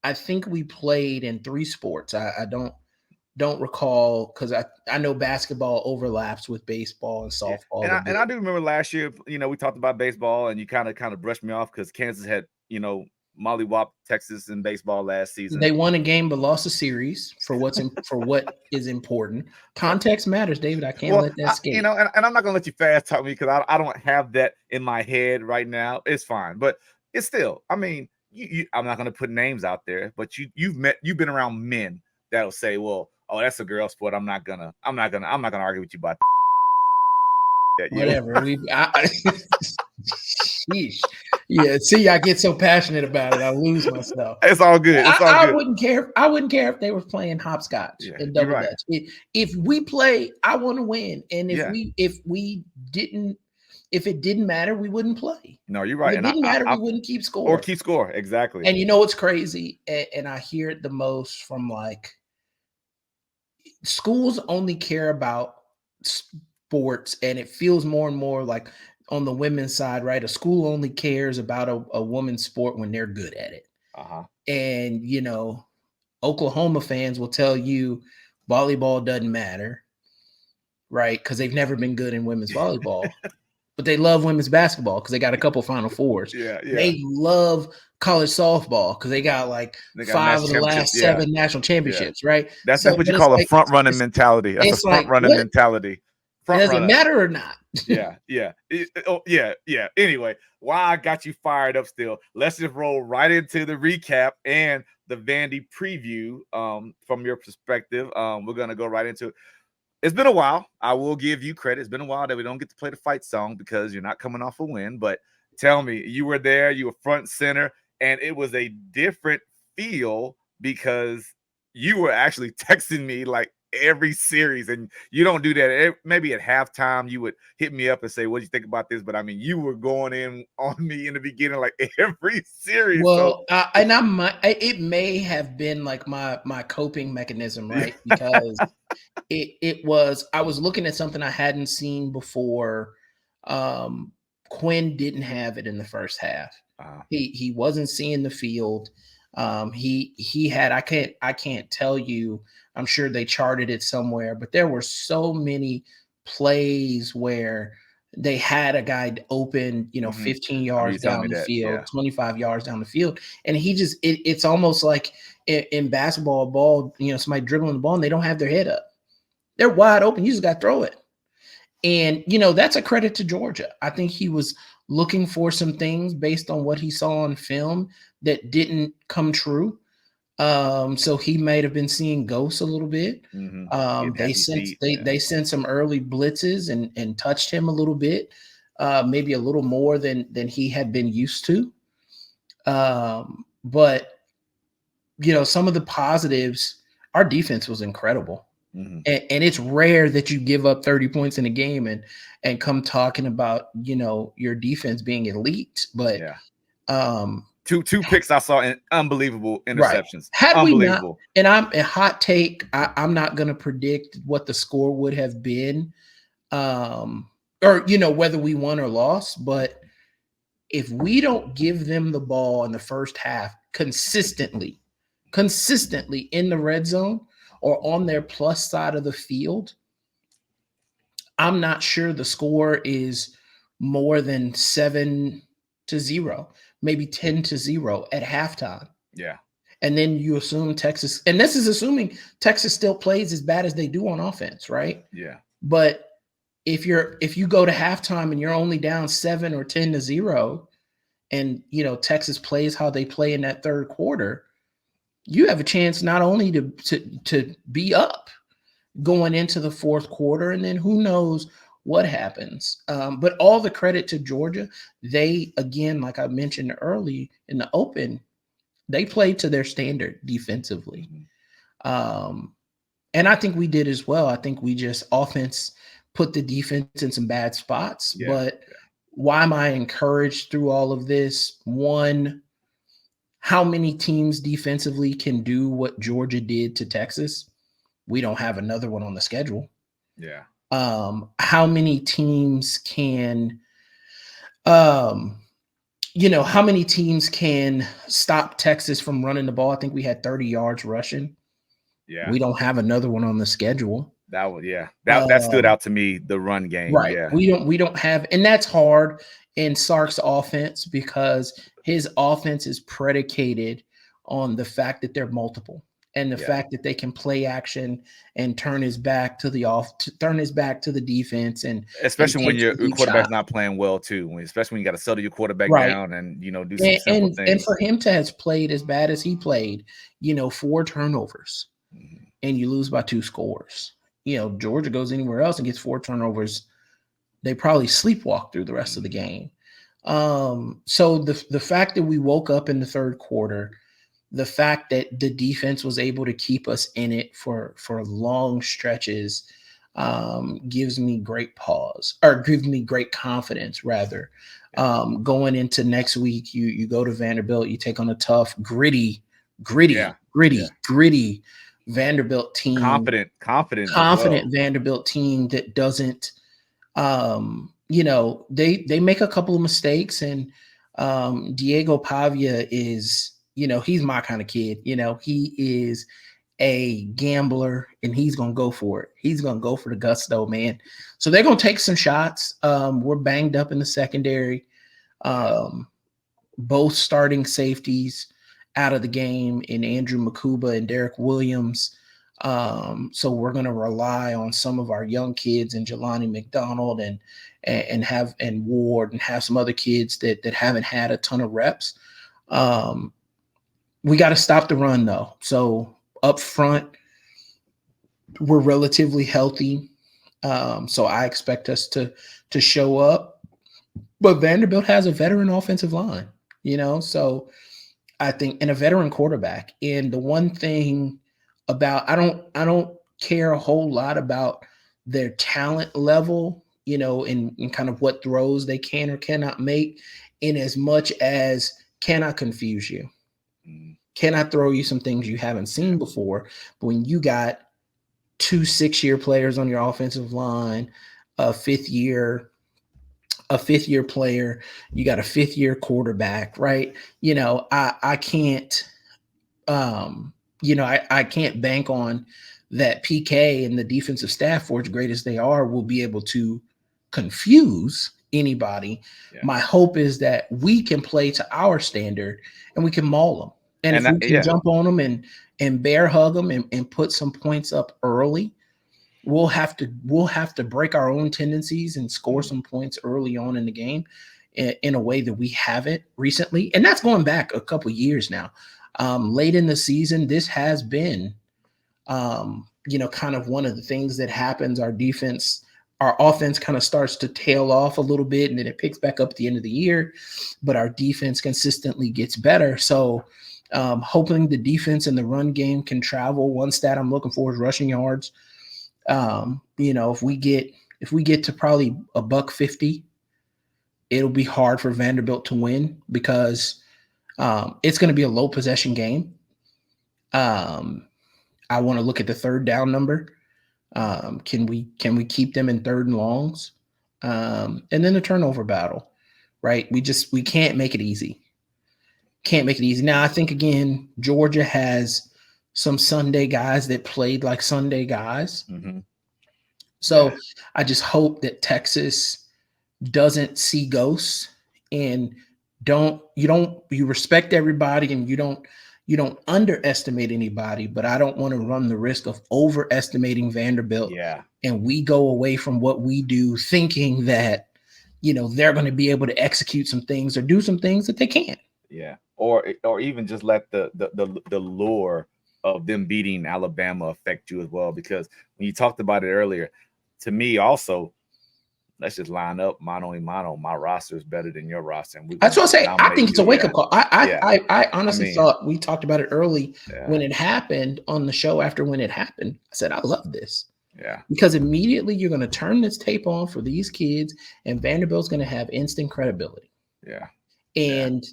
I think we played in 3 sports. I don't recall because I know basketball overlaps with baseball and softball. Yeah. And I do remember last year, we talked about baseball and you kind of brushed me off because Kansas had, mollywhopped Texas in baseball last season. They won a game but lost a series for what is important. Context matters, David. I can't let that escape. And I'm not gonna let you fast talk me because I don't have that in my head right now. It's fine, but it's still. I mean, I'm not gonna put names out there, but you've been around men that'll say, well, oh, that's a girl sport. I'm not gonna argue with you about that. Whatever. Sheesh. Yeah. See, I get so passionate about it, I lose myself. It's all good. I wouldn't care. I wouldn't care if they were playing hopscotch and double dutch. If we play, I want to win. And if it didn't matter, we wouldn't play. No, you're right. If it didn't matter, we wouldn't keep score. Or keep score. Exactly. And you know what's crazy? And I hear it the most from schools only care about sports, and it feels more and more like on the women's side, right? A school only cares about a woman's sport when they're good at it. And, Oklahoma fans will tell you volleyball doesn't matter, right? Because they've never been good in women's volleyball. But they love women's basketball because they got a couple Final Fours. Yeah. They love college softball because they got 5 of the last 7 national championships, right? That's what you call a front running mentality. That's a front running mentality. Does it matter or not? Yeah. Anyway, while I got you fired up still, let's just roll right into the recap and the Vandy preview from your perspective. We're going to go right into it. It's been a while. I will give you credit. It's been a while that we don't get to play the fight song because you're not coming off a win. But tell me, you were there, you were front and center, and it was a different feel because you were actually texting me every series, and you don't do that. Maybe at halftime you would hit me up and say, what do you think about this? But I mean, you were going in on me in the beginning every series. Well, it may have been my coping mechanism, right? Because I was looking at something I hadn't seen before. Quinn didn't have it in the first half. He wasn't seeing the field. He had, I can't tell you, I'm sure they charted it somewhere, but there were so many plays where they had a guy open, 15 yards down the field, 25 yards down the field. And it's almost like in basketball, a ball, somebody dribbling the ball and they don't have their head up. They're wide open. You just got to throw it. And, that's a credit to Georgia. I think he was looking for some things based on what he saw on film that didn't come true. So he might have been seeing ghosts a little bit. They sent some early blitzes and touched him a little bit, maybe a little more than he had been used to. But some of the positives, our defense was incredible. And it's rare that you give up 30 points in a game and come talking about, your defense being elite. But two picks I saw in unbelievable interceptions. Right. Had we not, and I'm a hot take, I'm not going to predict what the score would have been, or whether we won or lost. But if we don't give them the ball in the first half consistently in the red zone or on their plus side of the field, I'm not sure the score is more than 7-0, maybe 10-0 at halftime. Yeah. And then you assume Texas, and this is assuming Texas still plays as bad as they do on offense, right? Yeah. But if you go to halftime and you're only down 7 or 10-0, and Texas plays how they play in that third quarter, you have a chance not only to be up going into the fourth quarter, and then who knows what happens. But all the credit to Georgia. They, again, like I mentioned early in the open, they played to their standard defensively. And I think we did as well. I think we just offense put the defense in some bad spots. But why am I encouraged through all of this? One, how many teams defensively can do what Georgia did to Texas? We don't have another one on the schedule. Yeah. How many teams can, how many teams can stop Texas from running the ball? I think we had 30 yards rushing. Yeah. We don't have another one on the schedule. That stood out to me, the run game. Right. Yeah. We don't have, and that's hard in Sark's offense because his offense is predicated on the fact that they're multiple and the fact that they can play action and turn his back to the defense, and especially when your quarterback's shot. not playing well too. Especially when you got to settle your quarterback down and do some simple things. And for him to have played as bad as he played, 4 turnovers, and you lose by 2 scores. Georgia goes anywhere else and gets 4 turnovers, they probably sleepwalk through the rest of the game. So the fact that we woke up in the third quarter, the fact that the defense was able to keep us in it for long stretches, gives me great confidence rather. Going into next week, you go to Vanderbilt, you take on a tough, gritty Vanderbilt team, confident Vanderbilt team that doesn't, they make a couple of mistakes, and Diego Pavia is, he's my kind of kid. He is a gambler, and he's gonna go for it. He's gonna go for the gusto, man. So they're gonna take some shots. We're banged up in the secondary. Both starting safeties out of the game in Andrew Makuba and Derek Williams. So we're going to rely on some of our young kids and Jelani McDonald and Ward, and have some other kids that haven't had a ton of reps. We got to stop the run though. So up front, we're relatively healthy. So I expect us to show up, but Vanderbilt has a veteran offensive line, so I think, and a veteran quarterback. And the one thing about, I don't care a whole lot about their talent level, in kind of what throws they can or cannot make, in as much as can I confuse you? Can I throw you some things you haven't seen before? But when you got 2 6-year players on your offensive line, a fifth year player, you got a 5th-year quarterback, right? I can't, I can't bank on that PK and the defensive staff, for as great as they are, will be able to confuse anybody. Yeah. My hope is that we can play to our standard and we can maul them. And if we can jump on them and bear hug them and put some points up early, we'll have to break our own tendencies and score some points early on in the game in a way that we haven't recently. And that's going back a couple of years now. Late in the season, this has been, kind of one of the things that happens. Our offense kind of starts to tail off a little bit, and then it picks back up at the end of the year, but our defense consistently gets better. So hoping the defense and the run game can travel. One stat I'm looking for is rushing yards. If we get to probably $150, it'll be hard for Vanderbilt to win, because it's going to be a low possession game. I want to look at the third down number. Can we keep them in 3rd and longs? And then the turnover battle, right? We can't make it easy. Now, I think, again, Georgia has some Sunday guys that played like Sunday guys. Mm-hmm. So I just hope that Texas doesn't see ghosts, and you respect everybody, and you don't underestimate anybody, but I don't want to run the risk of overestimating Vanderbilt. Yeah. And we go away from what we do thinking that, they're going to be able to execute some things or do some things that they can't. Yeah. or even just let the lure of them beating Alabama affect you as well. Because when you talked about it earlier, to me also, let's just line up mano a mano. My roster is better than your roster, and we're That's gonna what I say. I dominate think it's you. a wake up call. Yeah. I I honestly mean, thought we talked about it early yeah, when it happened on the show. After when it happened, I said I love this yeah, because immediately you're going to turn this tape on for these kids, and Vanderbilt's going to have instant credibility. yeah. And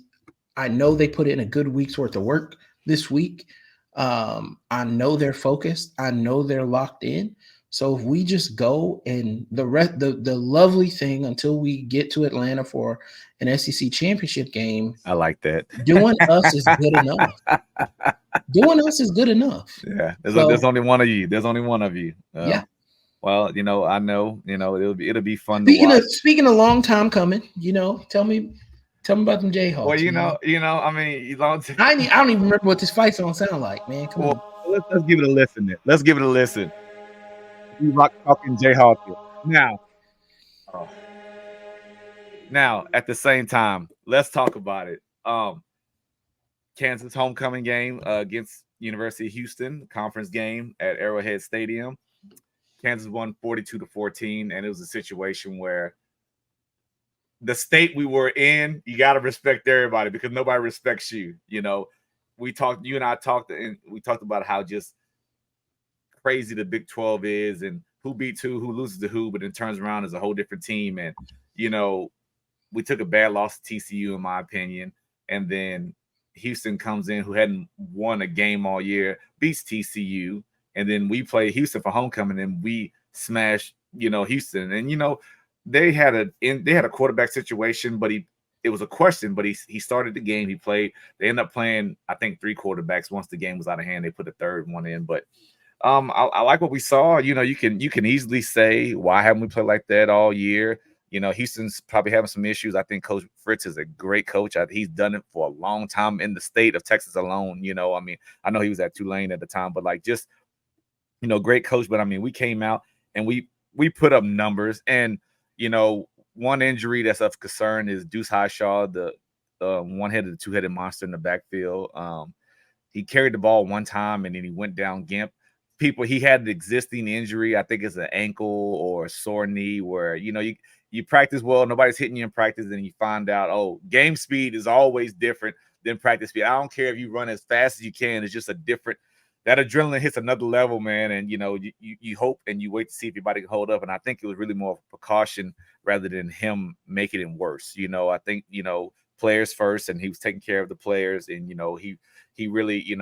I know they put in a good week's worth of work this week. I know they're focused. I know they're locked in. So if we just go and the lovely thing until we get to Atlanta for an SEC championship game, I like that. doing us is good enough. Doing us is good enough. Yeah, So there's only one of you. There's only one of you. yeah. Well, I know, it'll be fun to watch. Speaking of long time coming, tell me about them Jayhawks. Well, man. I mean, you know, I don't even remember what this fight song sound like, man. Come on. let's give it a listen. Then. Let's give it a listen. We rock talking Jayhawk here. Now, at the same time, let's talk about it. Kansas homecoming game against University of Houston, conference game at Arrowhead Stadium. Kansas won 42-14, and it was a situation where the state we were in, you got to respect everybody because nobody respects you. You and I talked, and we talked about how just crazy the Big 12 is and who beats who loses to who, but then turns around as a whole different team. And, we took a bad loss to TCU, in my opinion. And then Houston comes in, who hadn't won a game all year, beats TCU. And then we play Houston for homecoming, and we smash, Houston. And, they had a quarterback situation, but it was a question, but he started the game. He played. They ended up playing, I think, 3 quarterbacks. Once the game was out of hand, they put a third one in. But I like what we saw. You can easily say, why haven't we played like that all year? Houston's probably having some issues. I think Coach Fritz is a great coach. He's done it for a long time in the state of Texas alone. I mean, I know he was at Tulane at the time, but just, great coach. But I mean, we came out and we put up numbers. And, one injury that's of concern is Deuce Highshaw, the one-headed, two-headed monster in the backfield. He carried the ball one time and then he went down gimp. He had an existing injury. I think it's an ankle or a sore knee where, you practice well, nobody's hitting you in practice, and you find out, game speed is always different than practice speed. I don't care if you run as fast as you can. It's just that adrenaline hits another level, man. And, you hope and you wait to see if your body can hold up. And I think it was really more of a precaution rather than him making it worse. I think, players first, and he was taking care of the players. And, he really,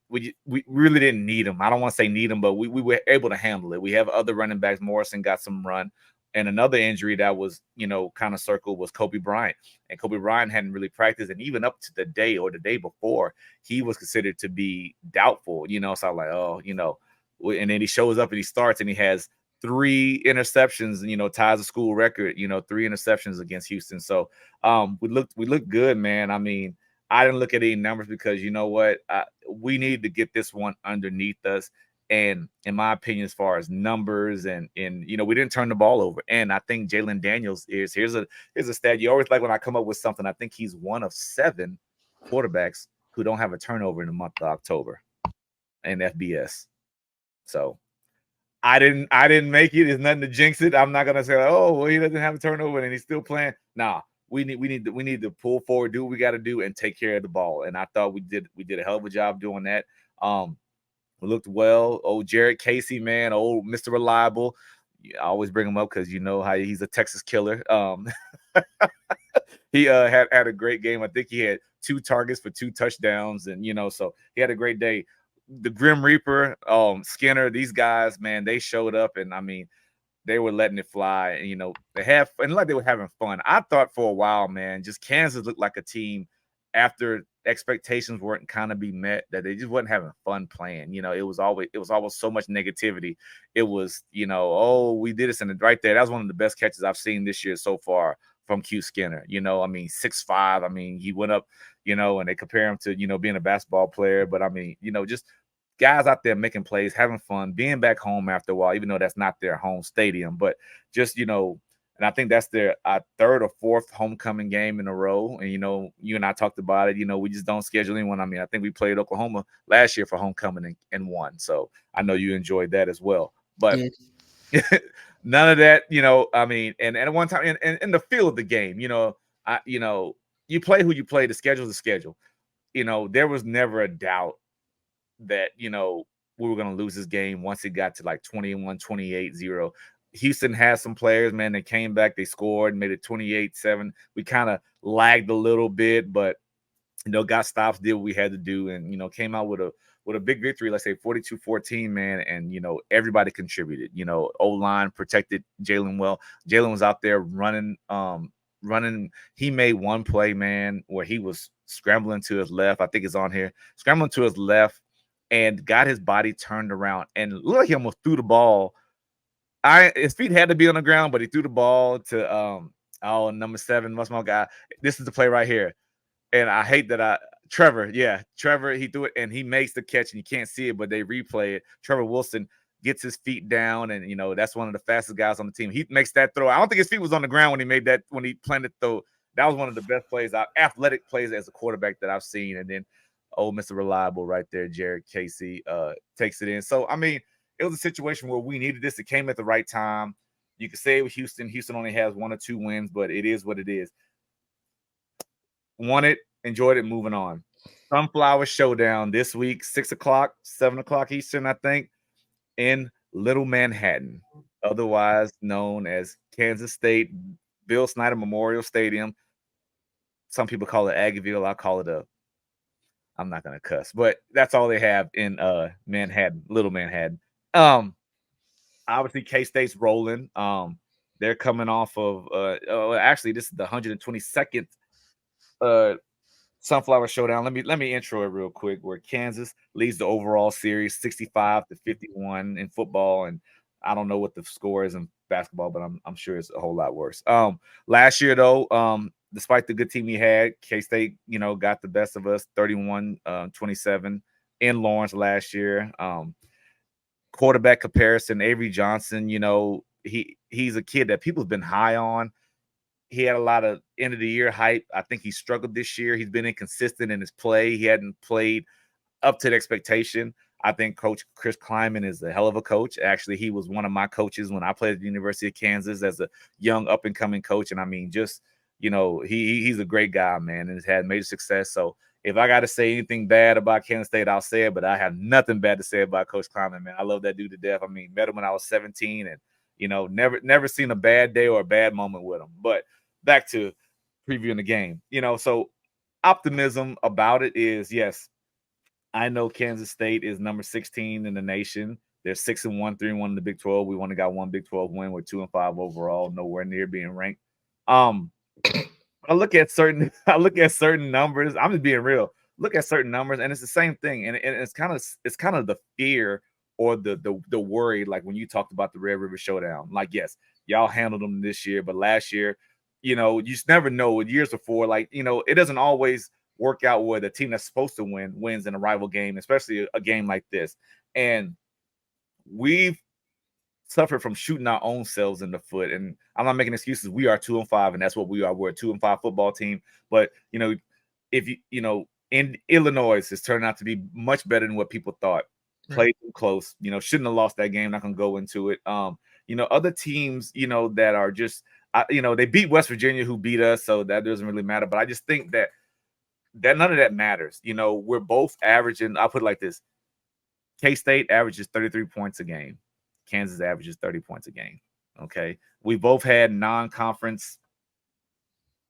we really didn't need him. I don't want to say need him, but we were able to handle it. We have other running backs. Morrison got some run. And another injury that was, kind of circled was Kobe Bryant. And Kobe Bryant hadn't really practiced. And even up to the day or the day before, he was considered to be doubtful, So I'm like, and then he shows up and he starts and he has 3 interceptions, ties the school record, 3 interceptions against Houston. So we looked good, man. I mean, I didn't look at any numbers because you know what? We need to get this one underneath us. And in my opinion, as far as numbers and we didn't turn the ball over. And I think Jalen Daniels here's a stat. You always like when I come up with something. I think he's one of 7 quarterbacks who don't have a turnover in the month of October in FBS. So I didn't make it. There's nothing to jinx it. I'm not gonna say, he doesn't have a turnover and he's still playing. Nah, we need to pull forward, do what we got to do, and take care of the ball. And I thought we did a hell of a job doing that. We looked well. Old Jared Casey, man, old Mr. Reliable. I always bring him up because you know how he's a Texas killer. He had a great game. I think he had 2 targets for 2 touchdowns, and so he had a great day. The Grim Reaper, Skinner, these guys, man, they showed up, and I mean, they were letting it fly. And they were having fun. I thought for a while, man, just Kansas looked like a team after expectations weren't kind of be met, that they just wasn't having fun playing. It was always so much negativity. It was, we did this, and right there, that was one of the best catches I've seen this year so far from Q Skinner. I mean, 6'5". I mean, he went up, and they compare him to, being a basketball player. But I mean, just guys out there making plays, having fun, being back home after a while, even though that's not their home stadium. But just, And I think that's their third or fourth homecoming game in a row. And, you and I talked about it. We just don't schedule anyone. I mean, I think we played Oklahoma last year for homecoming and won. So I know you enjoyed that as well. But none of that, I mean, and at one time in the feel of the game, you play who you play, the schedule's the schedule. There was never a doubt that, we were going to lose this game once it got to like 21, 28-0. Houston has some players, man, they came back, they scored, made it 28-7. We kind of lagged a little bit, but got stops, did what we had to do, and came out with a big victory, let's say 42-14, man. And everybody contributed. O-line protected Jalen well. Jalen was out there running. He made one play, man, where he was scrambling to his left. I think it's on here. Scrambling to his left and got his body turned around and looked like he almost threw the ball. His feet had to be on the ground, but he threw the ball to number 7, my small guy. This is the play right here. And I hate that Trevor, he threw it and he makes the catch and you can't see it, but they replay it. Trevor Wilson gets his feet down and, that's one of the fastest guys on the team. He makes that throw. I don't think his feet was on the ground when he planted the throw. That was one of the best plays, athletic plays as a quarterback that I've seen. And then, Mr. Reliable right there, Jared Casey, takes it in. So, I mean, it was a situation where we needed this. It came at the right time. You could say it was Houston. Houston only has 1 or 2 wins, but it is what it is. Won it, enjoyed it, moving on. Sunflower Showdown this week, 6 o'clock, 7 o'clock Eastern, I think, in Little Manhattan, otherwise known as Kansas State, Bill Snyder Memorial Stadium. Some people call it Aggieville. I call it I'm not going to cuss, but that's all they have in Manhattan, Little Manhattan. Obviously, K-State's rolling. They're coming off of actually, this is the 122nd Sunflower Showdown. Let me intro it real quick. Where Kansas leads the overall series 65-51 in football, and I don't know what the score is in basketball, but I'm sure it's a whole lot worse. Last year though, despite the good team he had, K-State, got the best of us, 31-27 in Lawrence last year. Quarterback comparison, Avery Johnson, he's a kid that people have been high on. He had a lot of end of the year hype. I think he struggled this year. He's been inconsistent in his play. He hadn't played up to the expectation. I think Coach Chris Kleiman is a hell of a coach. Actually, he was one of my coaches when I played at the University of Kansas as a young up and coming coach. And I mean, just, he's a great guy, man, and has had major success. So if I got to say anything bad about Kansas State, I'll say it, but I have nothing bad to say about Coach Kleiman, man. I love that dude to death. I mean, met him when I was 17 and, never seen a bad day or a bad moment with him. But back to previewing the game, so optimism about it is, yes, I know Kansas State is number 16 in the nation. They're 6-1, 3-1 in the Big 12. We only got 1 Big 12 win. We're 2-5 overall, nowhere near being ranked. I look at certain numbers. I'm just being real. Look at certain numbers, and it's the same thing. And it's kind of the fear or the worry, like when you talked about the Red River Showdown. Like, yes, y'all handled them this year, but last year, you just never know. Years before, like, it doesn't always work out where the team that's supposed to win wins in a rival game, especially a game like this. And we've suffered from shooting our own selves in the foot. And I'm not making excuses. We are 2-5, and that's what we are. We're a 2-5 football team. But if in Illinois, it's turned out to be much better than what people thought. Played them close. Shouldn't have lost that game. Not gonna go into it. Other teams, that are just, they beat West Virginia, who beat us, so that doesn't really matter. But I just think that none of that matters. We're both averaging. I'll put it like this: K-State averages 33 points a game. Kansas averages 30 points a game. Okay. We both had non-conference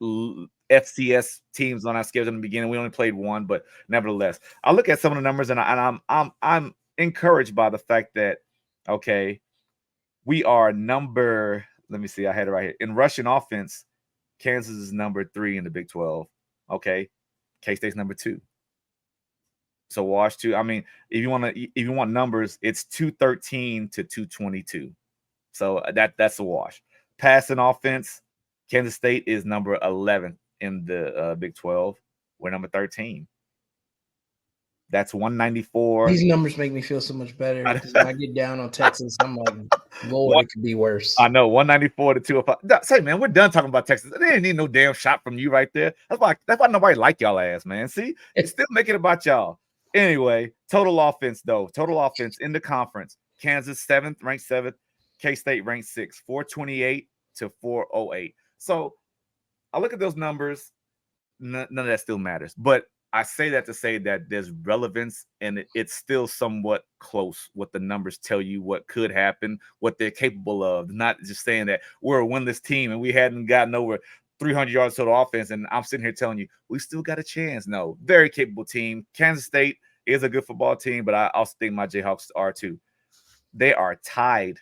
FCS teams on our schedule in the beginning. We only played 1, but nevertheless, I look at some of the numbers and I'm encouraged by the fact that, okay, we are number, let me see, I had it right here. In rushing offense, Kansas is number 3 in the Big 12. Okay. K-State's number 2. So Wash 2. I mean, if you want numbers, it's 213 to 222. So that's a wash. Passing offense, Kansas State is number 11 in the Big 12. We're number 13. That's 194. These numbers make me feel so much better because when I get down on Texas, I'm like, Lord, it could be worse. I know 194 to 205. Say, man, we're done talking about Texas. They didn't need no damn shot from you right there. That's why nobody like y'all ass, man. See, you still make it about y'all. Anyway, total offense though. Total offense in the conference. Kansas ranked seventh. K-State ranked sixth. 428 to 408. So I look at those numbers. None of that still matters. But I say that to say that there's relevance and it's still somewhat close what the numbers tell you what could happen, what they're capable of. Not just saying that we're a winless team and we hadn't gotten over 300 yards total offense. And I'm sitting here telling you, we still got a chance. No, very capable team. Kansas State is a good football team, but I also think my Jayhawks are too. They are tied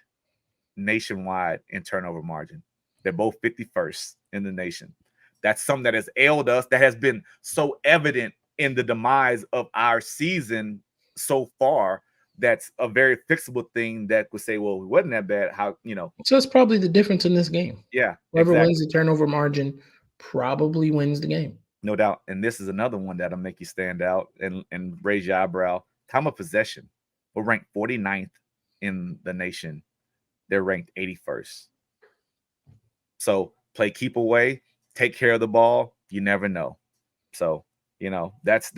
nationwide in turnover margin. They're both 51st in the nation. That's something that has ailed us, that has been so evident in the demise of our season so far. That's a very fixable thing that would say, well, it wasn't that bad. How, So it's probably the difference in this game. Yeah. Whoever wins the turnover margin probably wins the game. No doubt. And this is another one that'll make you stand out and raise your eyebrow. Time of possession. We're ranked 49th in the nation. They're ranked 81st. So play keep away, take care of the ball. You never know. So, that's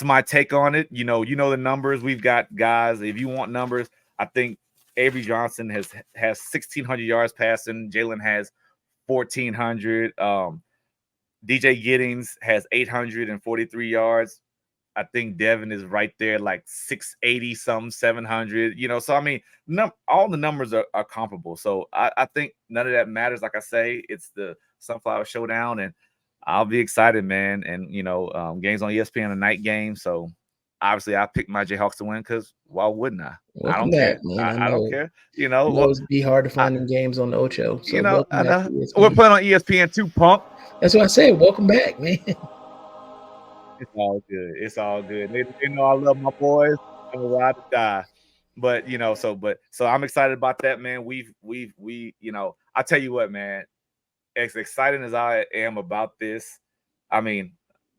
my take on it. You know the numbers. We've got guys. If you want numbers, I think Avery Johnson has 1,600 yards passing. Jalen has 1,400. DJ Giddings has 843 yards. I think Devin is right there, like 680 something, 700. So I mean, all the numbers are comparable. So I think none of that matters. Like I say, it's the Sunflower Showdown, and I'll be excited, man. And games on ESPN, a night game. So obviously, I picked my Jayhawks to win because why wouldn't I? Welcome I don't back, care. man. I don't care. It'd be hard to find them games on the Ocho. So we're playing on ESPN too, punk. That's what I said. Welcome back, man. It's all good. It's all good. They know I love my boys. I'm gonna ride or die. But so I'm excited about that, man. We I tell you what, man. As excited as I am about this, I mean,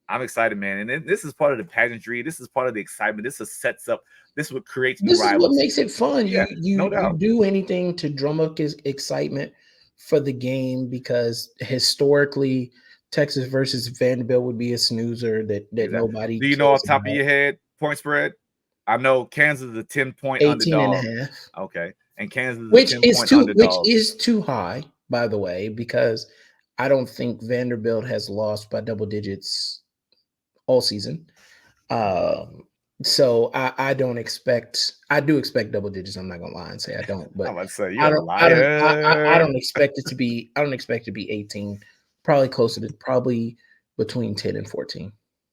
I'm excited, man. And this is part of the pageantry. This is part of the excitement. This is sets up. This is what creates new rivals. This is what makes it fun. Yeah, you do anything to drum up his excitement for the game, because historically Texas versus Vanderbilt would be a snoozer that exactly. Nobody. Do you know off the top of your head point spread? I know Kansas is a 10-point 18 underdog. and a half. Okay. And Kansas is a 10-point underdog. Which is too high, by the way, because I don't think Vanderbilt has lost by double digits all season. So I do expect double digits. I'm not gonna lie and say I don't, but I'm about to say you're a liar. I don't expect it to be 18. Probably closer to between 10 and 14.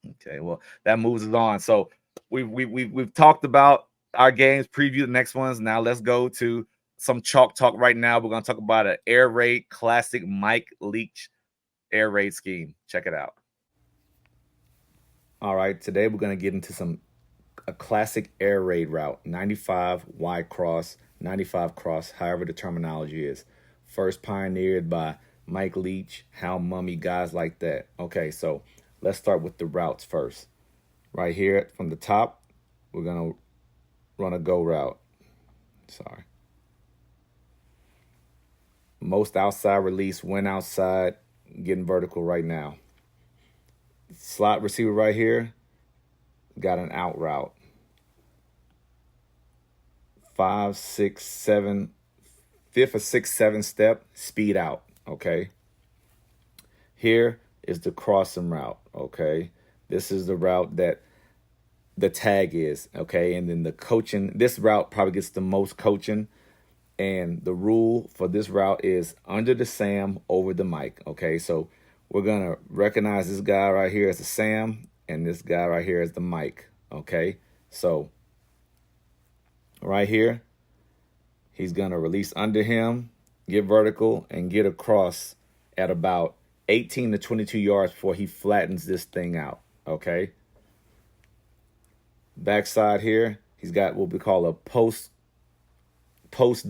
Okay, well, that moves us on. So we've talked about our games, preview the next ones. Now let's go to some chalk talk right now. We're gonna talk about an air raid classic Mike Leach air raid scheme. Check it out. All right, today we're gonna get into a classic air raid route, 95 Y cross, 95 cross, however the terminology is. First pioneered by Mike Leach, Hal Mummy, guys like that. Okay, so let's start with the routes first. Right here from the top, we're going to run a go route. Sorry. Most outside release, went outside, getting vertical right now. Slot receiver right here, got an out route. 5, 6, 7, 5th or 6th, 7th step, speed out. Okay. Here is the crossing route. Okay. This is the route that the tag is. Okay. And then the coaching, this route probably gets the most coaching. And the rule for this route is under the Sam, over the Mike. Okay. So we're going to recognize this guy right here as the Sam and this guy right here as the Mike. Okay. So right here, he's going to release under him, get vertical, and get across at about 18 to 22 yards before he flattens this thing out, okay? Backside here, he's got what we call a post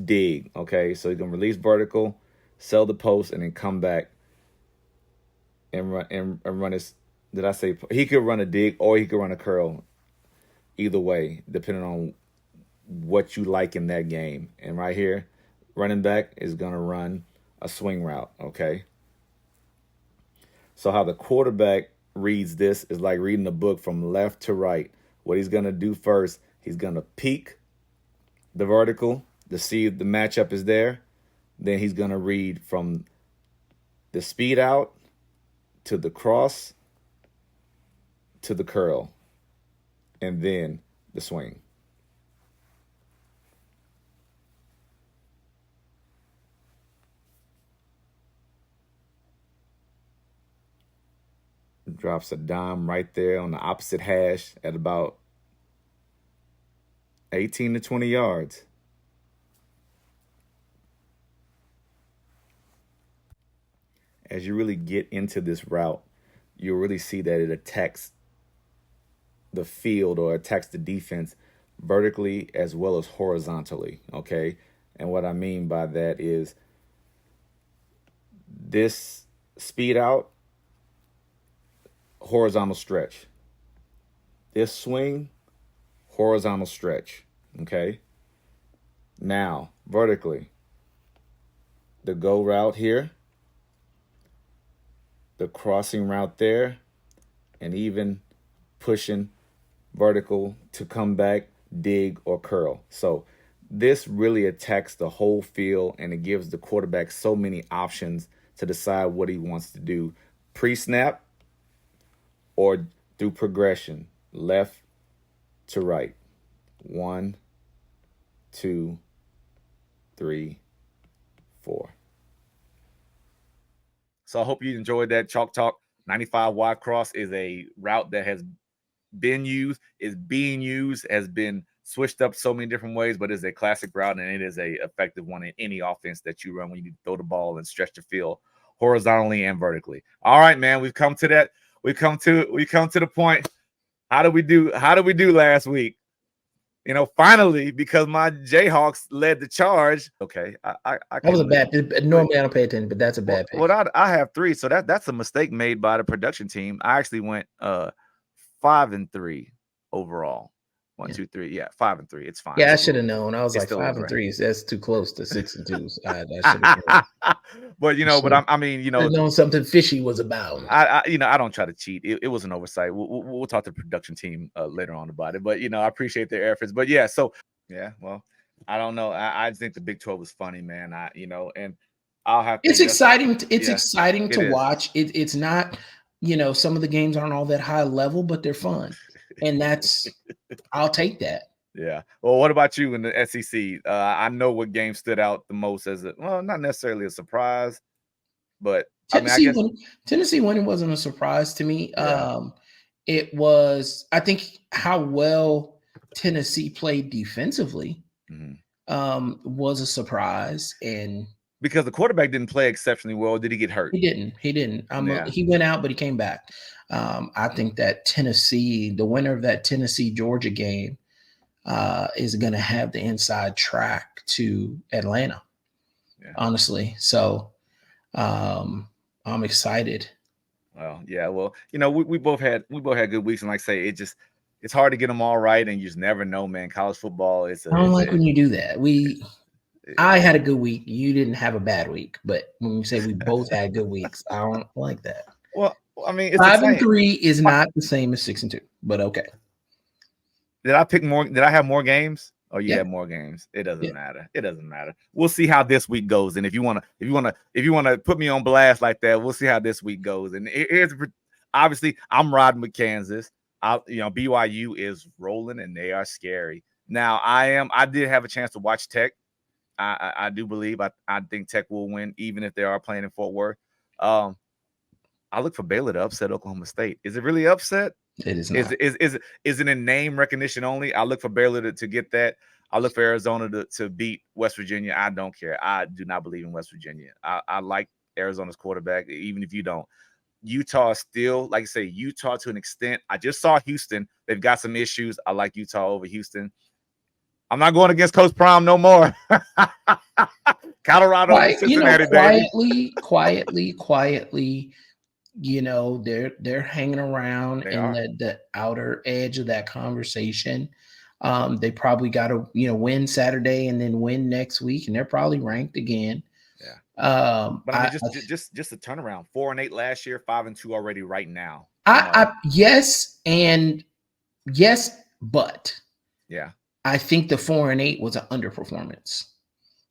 dig, okay? So he can release vertical, sell the post, and then come back and run his, did I say, he could run a dig or he could run a curl. either way, depending on what you like in that game. And right here, running back is going to run a swing route, okay? So how the quarterback reads this is like reading the book from left to right. What he's going to do first, he's going to peek the vertical to see if the matchup is there. Then he's going to read from the speed out to the cross to the curl and then the swing. Drops a dime right there on the opposite hash at about 18 to 20 yards. As you really get into this route, you'll really see that it attacks the field or attacks the defense vertically as well as horizontally, okay? And what I mean by that is this speed out, horizontal stretch. This swing, horizontal stretch, okay? Now, vertically, the go route here, the crossing route there, and even pushing vertical to come back, dig, or curl. So this really attacks the whole field, and it gives the quarterback so many options to decide what he wants to do pre-snap or through progression, left to right. 1, 2, 3, 4. So I hope you enjoyed that. Chalk Talk 95 wide cross is a route that has been used, is being used, has been switched up so many different ways, but it's a classic route, and it is a effective one in any offense that you run when you need to throw the ball and stretch the field horizontally and vertically. All right, man, we've come to that. We come to the point. How did we do last week? You know, finally, because my Jayhawks led the charge. Okay, I that was a bad. Normally, I don't pay attention, but that's a bad pick. Well, I have 3, so that's a mistake made by the production team. I actually went 5-3 overall. 1, 2, 3. Yeah, 5-3. It's fine. Yeah, I should have known. I was like 5-3. That's too close to 6-2. I should have. But you know, I mean, you know, known something fishy was about. I don't try to cheat. It was an oversight. We'll talk to the production team later on about it. But you know, I appreciate their efforts. But yeah, so yeah, well, I don't know. I think the Big 12 was funny, man. And I'll have. It's exciting. It's exciting to watch. It's not. You know, some of the games aren't all that high level, but they're fun, and I'll take that. Yeah. Well, what about you in the SEC? I know what game stood out the most as not necessarily a surprise, but Tennessee winning wasn't a surprise to me. Yeah. It was, I think, how well Tennessee played defensively was a surprise, and because the quarterback didn't play exceptionally well. Did he get hurt? He didn't. He went out, but he came back. I think that the winner of that Tennessee-Georgia game is going to have the inside track to Atlanta, honestly. So I'm excited. Well, yeah. Well, you know, we both had good weeks, and like I say, it's hard to get them all right, and you just never know, man. College football is. I don't like when you do that. I had a good week. You didn't have a bad week, but when you say we both had good weeks, I don't like that. Well, I mean, 5-3 is not the same as 6-2, but okay. Did I pick more? Did I have more games? Oh, you had more games. It doesn't matter. It doesn't matter. We'll see how this week goes. And if you wanna put me on blast like that, we'll see how this week goes. And here's obviously I'm riding with Kansas. BYU is rolling and they are scary. Now I did have a chance to watch Tech. I do believe I think Tech will win, even if they are playing in Fort Worth. I look for Baylor to upset Oklahoma State. Is it really upset? It is not. Is it in name recognition only? I look for Baylor to get that. I look for Arizona to beat West Virginia. I don't care. I do not believe in West Virginia. I like Arizona's quarterback, even if you don't. Utah still, like I say, Utah to an extent. I just saw Houston. They've got some issues. I like Utah over Houston. I'm not going against Coach Prime no more. Colorado, Cincinnati, quietly. they're hanging around They in are. the outer edge of that conversation. They probably got to win Saturday and then win next week, and they're probably ranked again. Yeah. But I mean, I, just a turnaround. 4-8 last year, 5-2 already right now. yes, and yes, but Yeah. I think the 4-8 was an underperformance.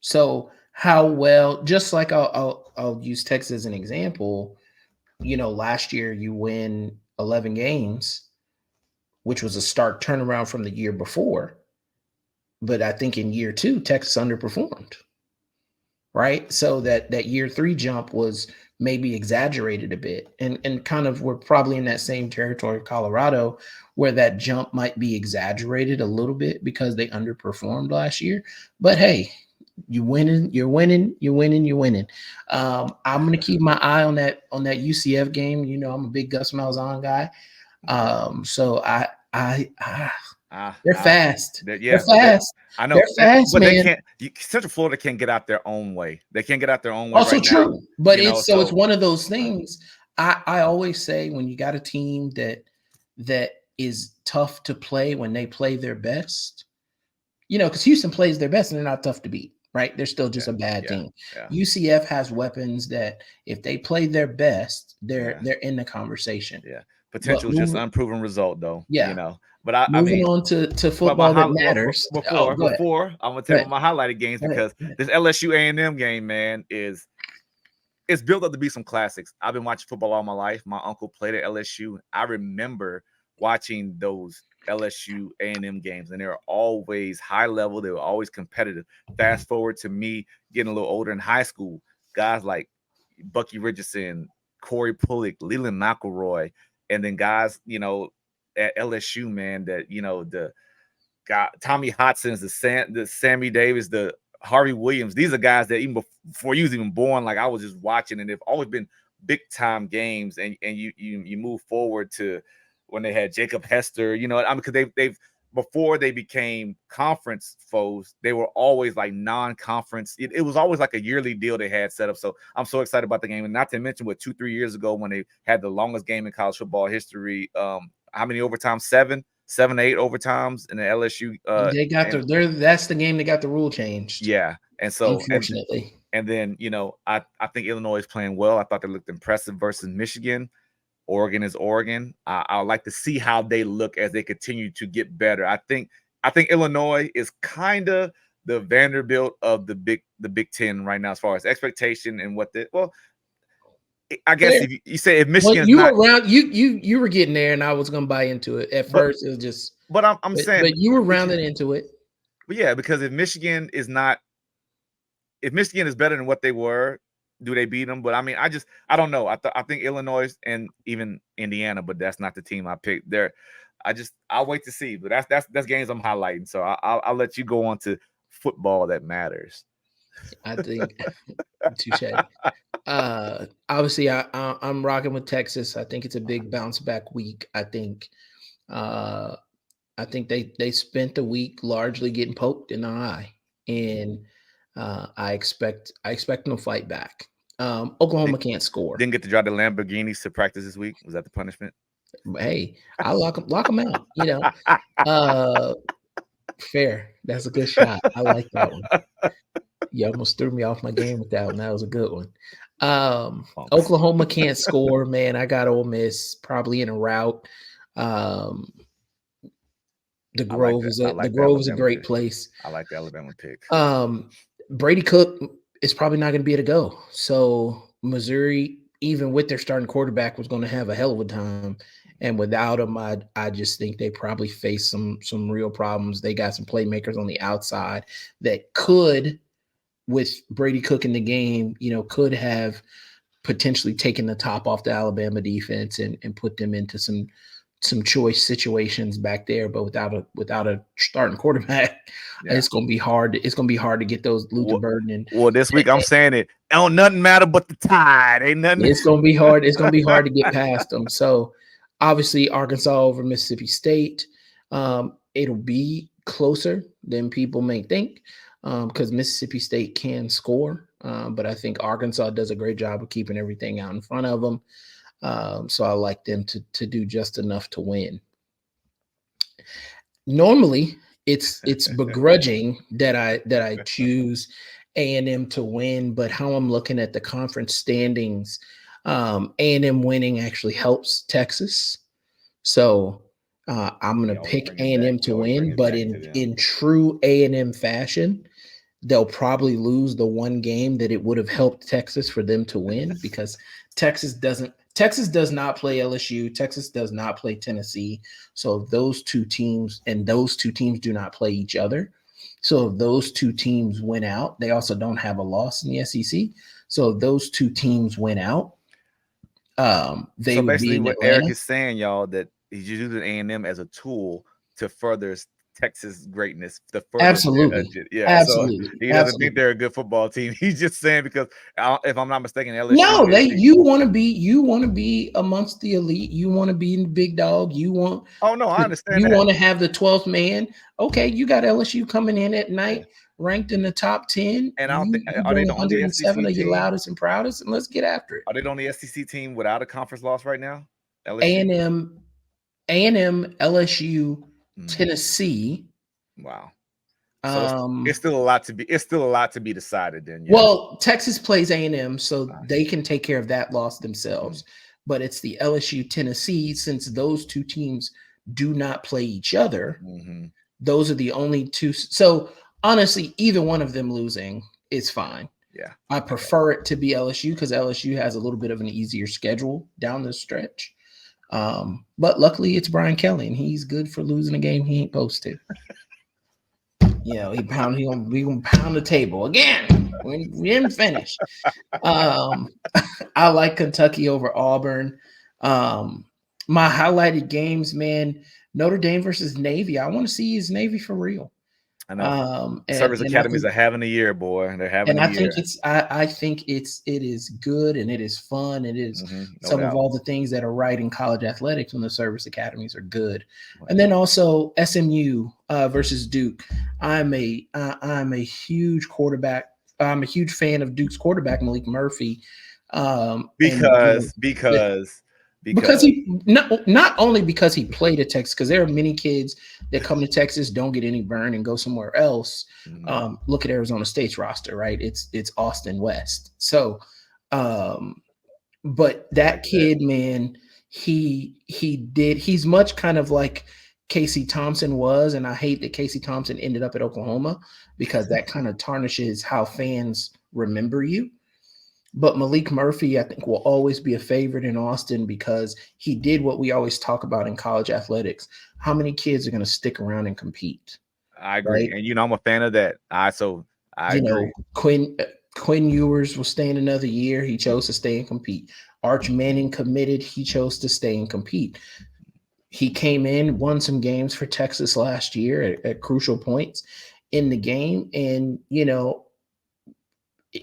So how well? Just like I'll use Texas as an example. Last year you win 11 games, which was a stark turnaround from the year before. But I think in year 2, Texas underperformed. Right. So that year 3 jump was maybe exaggerated a bit. And kind of we're probably in that same territory, Colorado, where that jump might be exaggerated a little bit because they underperformed last year. But hey, you're winning. I'm gonna keep my eye on that UCF game. I'm a big Gus Malzahn guy. So they're fast. Yeah, They're fast. I know. They're fast, But they man. can't. Central Florida can't get out their own way. They can't get out their own way Also right now. true, but it's So one of those things. I always say when you got a team that is tough to play when they play their best, because Houston plays their best and they're not tough to beat, right? They're still just a bad team. Yeah. UCF has weapons that if they play their best, they're in the conversation. Yeah. Potential is just unproven result though. Yeah. But I moving mean, on to football that matters. Before I'm gonna tell you my highlighted games because this LSU A&M game, man, it's built up to be some classics. I've been watching football all my life. My uncle played at LSU. I remember watching those LSU A&M games, and they were always high level. They were always competitive. Fast forward to me getting a little older in high school, guys like Bucky Richardson, Corey Pullick, Leland McElroy, and then guys, at LSU, man, that the guy Tommy Hotson's, the Sammy Davis, the Harvey Williams. These are guys that even before you was even born, like I was just watching, and they've always been big time games. And you move forward to when they had Jacob Hester, because they've before they became conference foes, they were always like non-conference. It was always like a yearly deal they had set up. So I'm so excited about the game. And not to mention 2-3 years ago when they had the longest game in college football history. How many overtimes? 7 to 8 overtimes in the LSU. They got that's the game that got the rule changed. Yeah. And so unfortunately. And then, I think Illinois is playing well. I thought they looked impressive versus Michigan. Oregon is Oregon. I would like to see how they look as they continue to get better. I think Illinois is kind of the Vanderbilt of the Big Ten right now as far as expectation and I guess if you say if Michigan you were getting there and I was going to buy into it at first. It was just, but I'm saying, but you were rounding into it. But yeah, because if Michigan is better than what they were, do they beat them? But I mean, I don't know. I think Illinois and even Indiana, but that's not the team I picked. I'll wait to see. But that's games I'm highlighting. So I'll let you go on to football that matters. I think touche. Obviously, I'm rocking with Texas. I think it's a big bounce back week. I think they spent the week largely getting poked in the eye, and I expect them to fight back. Oklahoma can't score. Didn't get to drive the Lamborghinis to practice this week. Was that the punishment? Hey, I lock them out. Fair. That's a good shot. I like that one. You almost threw me off my game with that one. That was a good one. Oklahoma can't score, man. I got Ole Miss probably in a rout. The Grove is a great place. I like the Alabama pick. Brady Cook is probably not going to be able to go. So Missouri, even with their starting quarterback, was going to have a hell of a time. And without him, I just think they probably face some real problems. They got some playmakers on the outside that could, with Brady Cook in the game, could have potentially taken the top off the Alabama defense and put them into some choice situations back there. But without a starting quarterback, it's going to be hard. It's going to be hard to get those Luther Burden. This week I'm saying it. Don't nothing matter but the tide. Ain't nothing. It's going to be hard. It's going to be hard to get past them. So obviously Arkansas over Mississippi State. It'll be closer than people may think because Mississippi State can score. But I think Arkansas does a great job of keeping everything out in front of them. So I like them to do just enough to win. Normally, it's begrudging that I choose A&M to win, but how I'm looking at the conference standings, A&M winning actually helps Texas. So I'm going to pick A&M to win, but in true A&M fashion, they'll probably lose the one game that it would have helped Texas for them to win, because Texas does not play LSU. Texas does not play Tennessee. So if those two teams do not play each other. So if those two teams win out, they also don't have a loss in the SEC. So if those two teams win out, they so would basically be in what Atlanta. Eric is saying, y'all, that he's using A&M as a tool to further Texas greatness. Absolutely. Absolutely. So he doesn't think they're a good football team. He's just saying because if I'm not mistaken, LSU. No, you want to be amongst the elite. You want to be in the big dog. You want. Oh no, I understand. You want to have the 12th man. Okay, you got LSU coming in at night, ranked in the top 10. And I don't think are they the only SEC team? Of your loudest and proudest, and let's get after it. Are they the only SEC team without a conference loss right now? A&M, LSU, Tennessee. Wow. So it's still a lot to be decided then. Yeah. Well, Texas plays A&M, so they can take care of that loss themselves. But it's the LSU Tennessee, since those two teams do not play each other. Those are the only two. So honestly, either one of them losing is fine. Yeah. I prefer it to be LSU because LSU has a little bit of an easier schedule down the stretch. But luckily it's Brian Kelly, and he's good for losing a game he ain't supposed to. We gonna pound the table again. We didn't finish. I like Kentucky over Auburn. My highlighted games, man, Notre Dame versus Navy. I want to see his Navy for real. I know. Service academies are having a year, boy. They're having a year. I think it is good, and it is fun. It is of all the things that are right in college athletics when the service academies are good. And then also SMU versus Duke. I'm a huge quarterback. I'm a huge fan of Duke's quarterback, Malik Murphy. Because he not only because he played at Texas, because there are many kids that come to Texas, don't get any burn, and go somewhere else. Look at Arizona State's roster, right? It's Austin West. So, but that kid, man, he's much kind of like Casey Thompson was, and I hate that Casey Thompson ended up at Oklahoma because that kind of tarnishes how fans remember you. But Malik Murphy, I think, will always be a favorite in Austin because he did what we always talk about in college athletics. How many kids are going to stick around and compete? I agree. Right? And, I'm a fan of that. I agree. Quinn Ewers will stay in another year. He chose to stay and compete. Arch Manning committed. He chose to stay and compete. He came in, won some games for Texas last year at crucial points in the game, and,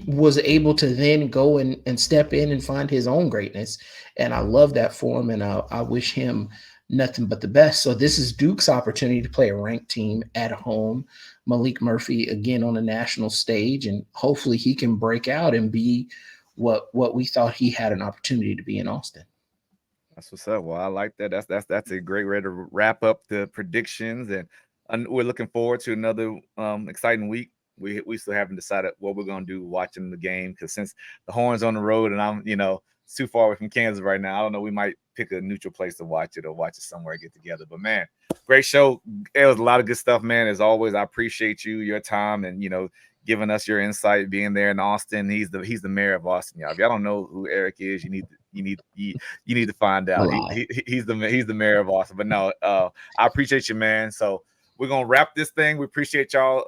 was able to then go and step in and find his own greatness. And I love that for him, and I wish him nothing but the best. So this is Duke's opportunity to play a ranked team at home. Malik Murphy again on the national stage, and hopefully he can break out and be what we thought he had an opportunity to be in Austin. That's what's up. Well, I like that. That's a great way to wrap up the predictions, and we're looking forward to another exciting week. We still haven't decided what we're going to do watching the game, because since the Horns on the road and I'm, it's too far away from Kansas right now, I don't know. We might pick a neutral place to watch it, or watch it somewhere and get together. But, man, great show. It was a lot of good stuff, man. As always, I appreciate your time, and, giving us your insight, being there in Austin. He's the mayor of Austin, y'all. If y'all don't know who Eric is, you need to find out. He's the mayor of Austin. But no, I appreciate you, man. So we're going to wrap this thing. We appreciate y'all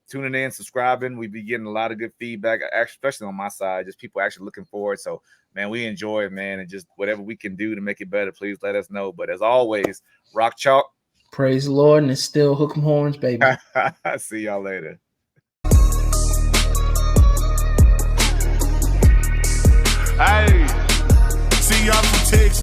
tuning in, subscribing. We've been getting a lot of good feedback, especially on my side, just people actually looking forward. So, man, we enjoy it, man. And just whatever we can do to make it better, please let us know. But as always, rock chalk. Praise the Lord, and it's still hook 'em horns, baby. See y'all later. Hey, see y'all from Texas.